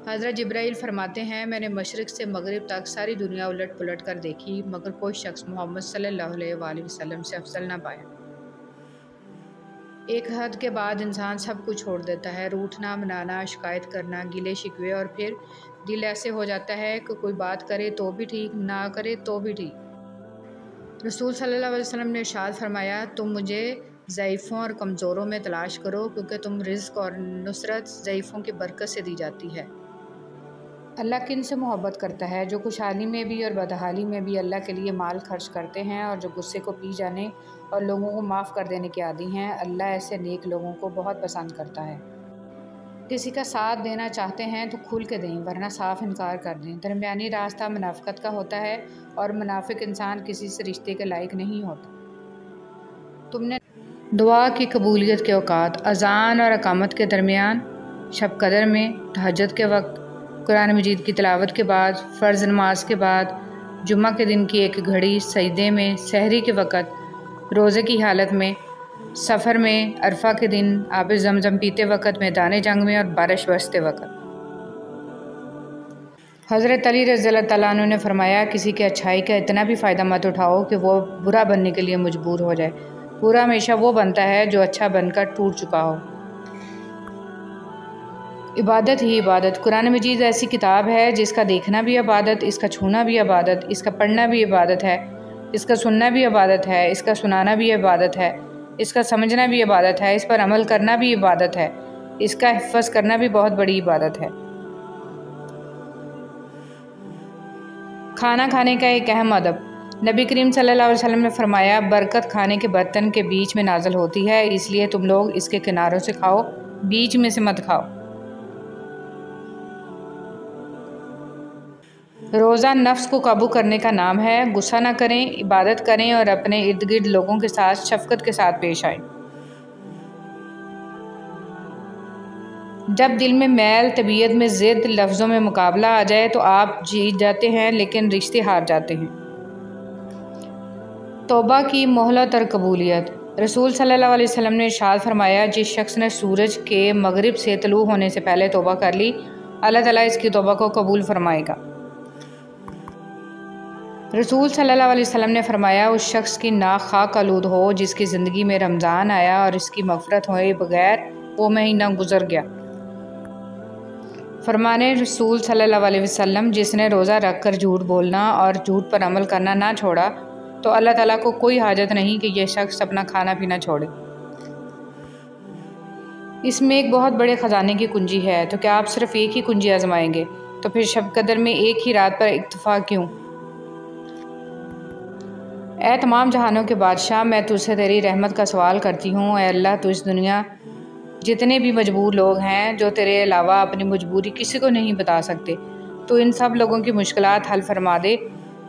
حضرت جبرائیل فرماتے ہیں، میں نے مشرق سے مغرب تک ساری دنیا الٹ پلٹ کر دیکھی مگر کوئی شخص محمد صلی اللہ علیہ وآلہ وسلم سے افضل نہ پایا۔ ایک حد کے بعد انسان سب کچھ چھوڑ دیتا ہے، روٹھنا، منانا، شکایت کرنا، گلے شکوے، اور پھر دل ایسے ہو جاتا ہے کہ کوئی بات کرے تو بھی ٹھیک، نہ کرے تو بھی ٹھیک۔ رسول صلی اللہ علیہ وسلم نے ارشاد فرمایا، تم مجھے ضعیفوں اور کمزوروں میں تلاش کرو، کیونکہ تم رزق اور نصرت ضعیفوں کی برکت سے دی جاتی ہے۔ اللہ کن سے محبت کرتا ہے؟ جو خوشحالی میں بھی اور بدحالی میں بھی اللہ کے لیے مال خرچ کرتے ہیں اور جو غصے کو پی جانے اور لوگوں کو معاف کر دینے کے عادی ہیں۔ اللہ ایسے نیک لوگوں کو بہت پسند کرتا ہے۔ کسی کا ساتھ دینا چاہتے ہیں تو کھل کے دیں، ورنہ صاف انکار کر دیں۔ درمیانی راستہ منافقت کا ہوتا ہے اور منافق انسان کسی سے رشتے کے لائق نہیں ہوتا۔ تم نے دعا کی قبولیت کے اوقات، اذان اور اقامت کے درمیان، شب قدر میں، تہجد کے وقت، قرآن مجید کی تلاوت کے بعد، فرض نماز کے بعد، جمعہ کے دن کی ایک گھڑی، سجدے میں، سحری کے وقت، روزے کی حالت میں، سفر میں، عرفہ کے دن، آب زمزم پیتے وقت، میدان جنگ میں اور بارش برستے وقت۔ حضرت علی رضی اللہ تعالیٰ عنہ نے فرمایا، کسی کی اچھائی کا اتنا بھی فائدہ مت اٹھاؤ کہ وہ برا بننے کے لیے مجبور ہو جائے۔ برا ہمیشہ وہ بنتا ہے جو اچھا بن کر ٹوٹ چکا ہو۔ عبادت ہی عبادت۔ قرآن مجید ایسی کتاب ہے جس کا دیکھنا بھی عبادت، اس کا چھونا بھی عبادت، اس کا پڑھنا بھی عبادت ہے، اس کا سننا بھی عبادت ہے، اس کا سنانا بھی عبادت ہے، اس کا سمجھنا بھی عبادت ہے، اس پر عمل کرنا بھی عبادت ہے، اس کا حفظ کرنا بھی بہت بڑی عبادت ہے۔ کھانا کھانے کا ایک اہم ادب۔ نبی کریم صلی اللہ علیہ وسلم نے فرمایا، برکت کھانے کے برتن کے بیچ میں نازل ہوتی ہے، اس لیے تم لوگ اس کے کناروں سے کھاؤ، بیچ میں سے مت کھاؤ۔ روزہ نفس کو قابو کرنے کا نام ہے۔ غصہ نہ کریں، عبادت کریں اور اپنے ارد گرد لوگوں کے ساتھ شفقت کے ساتھ پیش آئیں۔ جب دل میں میل، طبیعت میں ضد، لفظوں میں مقابلہ آ جائے تو آپ جیت جاتے ہیں لیکن رشتے ہار جاتے ہیں۔ توبہ کی مہلت اور قبولیت۔ رسول صلی اللہ علیہ وسلم نے ارشاد فرمایا، جس شخص نے سورج کے مغرب سے طلوع ہونے سے پہلے توبہ کر لی، اللہ تعالیٰ اس کی توبہ کو قبول فرمائے گا۔ رسول صلی اللہ علیہ وسلم نے فرمایا، اس شخص کی ناک خاک آلود ہو جس کی زندگی میں رمضان آیا اور اس کی مغفرت ہوئے بغیر وہ مہینہ گزر گیا۔ فرمانے رسول صلی اللہ علیہ وسلم، جس نے روزہ رکھ کر جھوٹ بولنا اور جھوٹ پر عمل کرنا نہ چھوڑا تو اللہ تعالیٰ کو کوئی حاجت نہیں کہ یہ شخص اپنا کھانا پینا چھوڑے۔ اس میں ایک بہت بڑے خزانے کی کنجی ہے، تو کیا آپ صرف ایک ہی کنجی آزمائیں گے؟ تو پھر شب قدر میں ایک ہی رات پر اکتفا کیوں؟ اے تمام جہانوں کے بادشاہ، میں تجھ سے تیری رحمت کا سوال کرتی ہوں۔ اے اللہ، تو اس دنیا جتنے بھی مجبور لوگ ہیں جو تیرے علاوہ اپنی مجبوری کسی کو نہیں بتا سکتے، تو ان سب لوگوں کی مشکلات حل فرما دے۔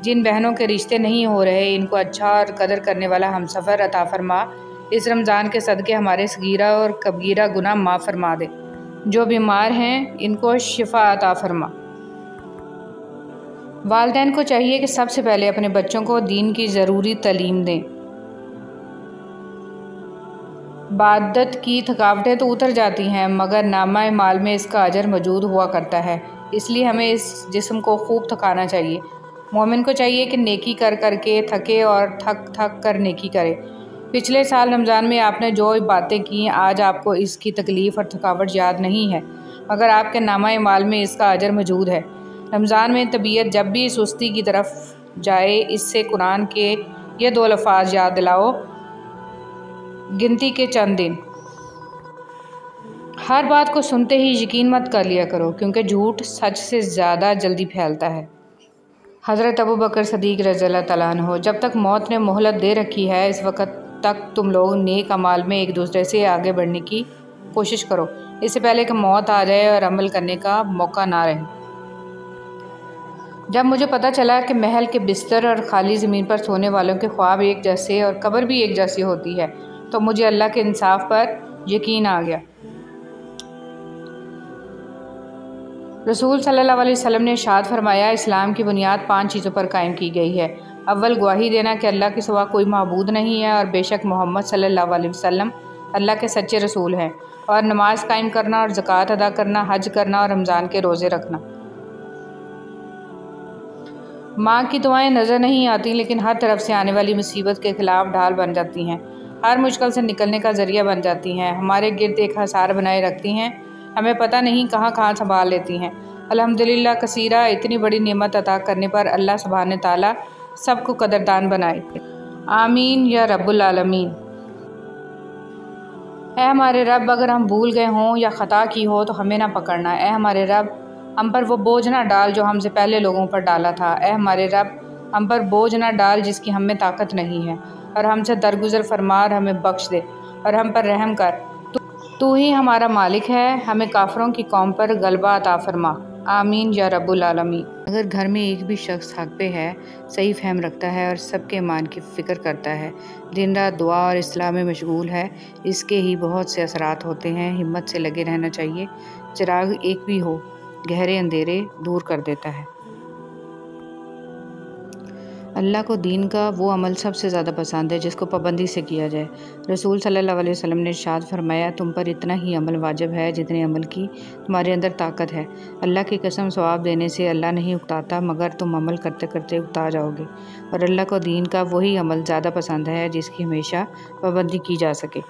جن بہنوں کے رشتے نہیں ہو رہے، ان کو اچھا اور قدر کرنے والا ہمسفر عطا فرما۔ اس رمضان کے صدقے ہمارے صغیرہ اور کبیرہ گناہ معاف فرما دے۔ جو بیمار ہیں ان کو شفا عطا فرما۔ والدین کو چاہیے کہ سب سے پہلے اپنے بچوں کو دین کی ضروری تعلیم دیں۔ عبادت کی تھکاوٹیں تو اتر جاتی ہیں مگر نامہ اعمال میں اس کا اجر موجود ہوا کرتا ہے، اس لیے ہمیں اس جسم کو خوب تھکانا چاہیے۔ مومن کو چاہیے کہ نیکی کر کر کے تھکے اور تھک تھک کر نیکی کرے۔ پچھلے سال رمضان میں آپ نے جو باتیں کیں، آج آپ کو اس کی تکلیف اور تھکاوٹ یاد نہیں ہے، مگر آپ کے نامہ اعمال میں اس کا اجر موجود ہے۔ رمضان میں طبیعت جب بھی سستی کی طرف جائے، اس سے قرآن کے یہ دو الفاظ یاد دلاؤ، گنتی کے چند دن۔ ہر بات کو سنتے ہی یقین مت کر لیا کرو، کیونکہ جھوٹ سچ سے زیادہ جلدی پھیلتا ہے۔ حضرت ابوبکر صدیق رضی اللہ تعالیٰ عنہ، جب تک موت نے مہلت دے رکھی ہے، اس وقت تک تم لوگ نیک اعمال میں ایک دوسرے سے آگے بڑھنے کی کوشش کرو، اس سے پہلے کہ موت آ جائے اور عمل کرنے کا موقع نہ رہے۔ جب مجھے پتہ چلا کہ محل کے بستر اور خالی زمین پر سونے والوں کے خواب ایک جیسے اور قبر بھی ایک جیسی ہوتی ہے، تو مجھے اللہ کے انصاف پر یقین آ گیا۔ رسول صلی اللہ علیہ وسلم نے ارشاد فرمایا، اسلام کی بنیاد 5 چیزوں پر قائم کی گئی ہے۔ اول، گواہی دینا کہ اللہ کے سوا کوئی معبود نہیں ہے اور بے شک محمد صلی اللہ علیہ وسلم اللہ کے سچے رسول ہیں، اور نماز قائم کرنا اور زکوٰۃ ادا کرنا، حج کرنا اور رمضان کے روزے رکھنا۔ ماں کی دعائیں نظر نہیں آتی لیکن ہر طرف سے آنے والی مصیبت کے خلاف ڈھال بن جاتی ہیں، ہر مشکل سے نکلنے کا ذریعہ بن جاتی ہیں، ہمارے گرد ایک حصار بنائے رکھتی ہیں، ہمیں پتہ نہیں کہاں کہاں سنبھال لیتی ہیں۔ الحمدللہ کثیرہ، اتنی بڑی نعمت عطا کرنے پر اللہ سبحانہ تعالیٰ سب کو قدردان بنائے۔ آمین یا رب العالمین۔ اے ہمارے رب، اگر ہم بھول گئے ہوں یا خطا کی ہو تو ہمیں نہ پکڑنا۔ اے ہمارے رب، ہم پر وہ بوجھ نہ ڈال جو ہم سے پہلے لوگوں پر ڈالا تھا۔ اے ہمارے رب، ہم پر بوجھ نہ ڈال جس کی ہم میں طاقت نہیں ہے، اور ہم سے درگزر فرما اور ہمیں بخش دے اور ہم پر رحم کر۔ تو ہی ہمارا مالک ہے، ہمیں کافروں کی قوم پر غلبہ عطا فرما۔ آمین یا رب العالمین۔ اگر گھر میں ایک بھی شخص حق پہ ہے، صحیح فہم رکھتا ہے اور سب کے ایمان کی فکر کرتا ہے، دن رات دعا اور اصلاح میں مشغول ہے، اس کے ہی بہت سے اثرات ہوتے ہیں۔ ہمت سے لگے رہنا چاہیے۔ چراغ ایک بھی ہو، گہرے اندھیرے دور کر دیتا ہے۔ اللہ کو دین کا وہ عمل سب سے زیادہ پسند ہے جس کو پابندی سے کیا جائے۔ رسول صلی اللہ علیہ وسلم نے ارشاد فرمایا، تم پر اتنا ہی عمل واجب ہے جتنے عمل کی تمہارے اندر طاقت ہے۔ اللہ کی قسم، ثواب دینے سے اللہ نہیں اکتاتا، مگر تم عمل کرتے کرتے اکتا جاؤ گے، اور اللہ کو دین کا وہی عمل زیادہ پسند ہے جس کی ہمیشہ پابندی کی جا سکے۔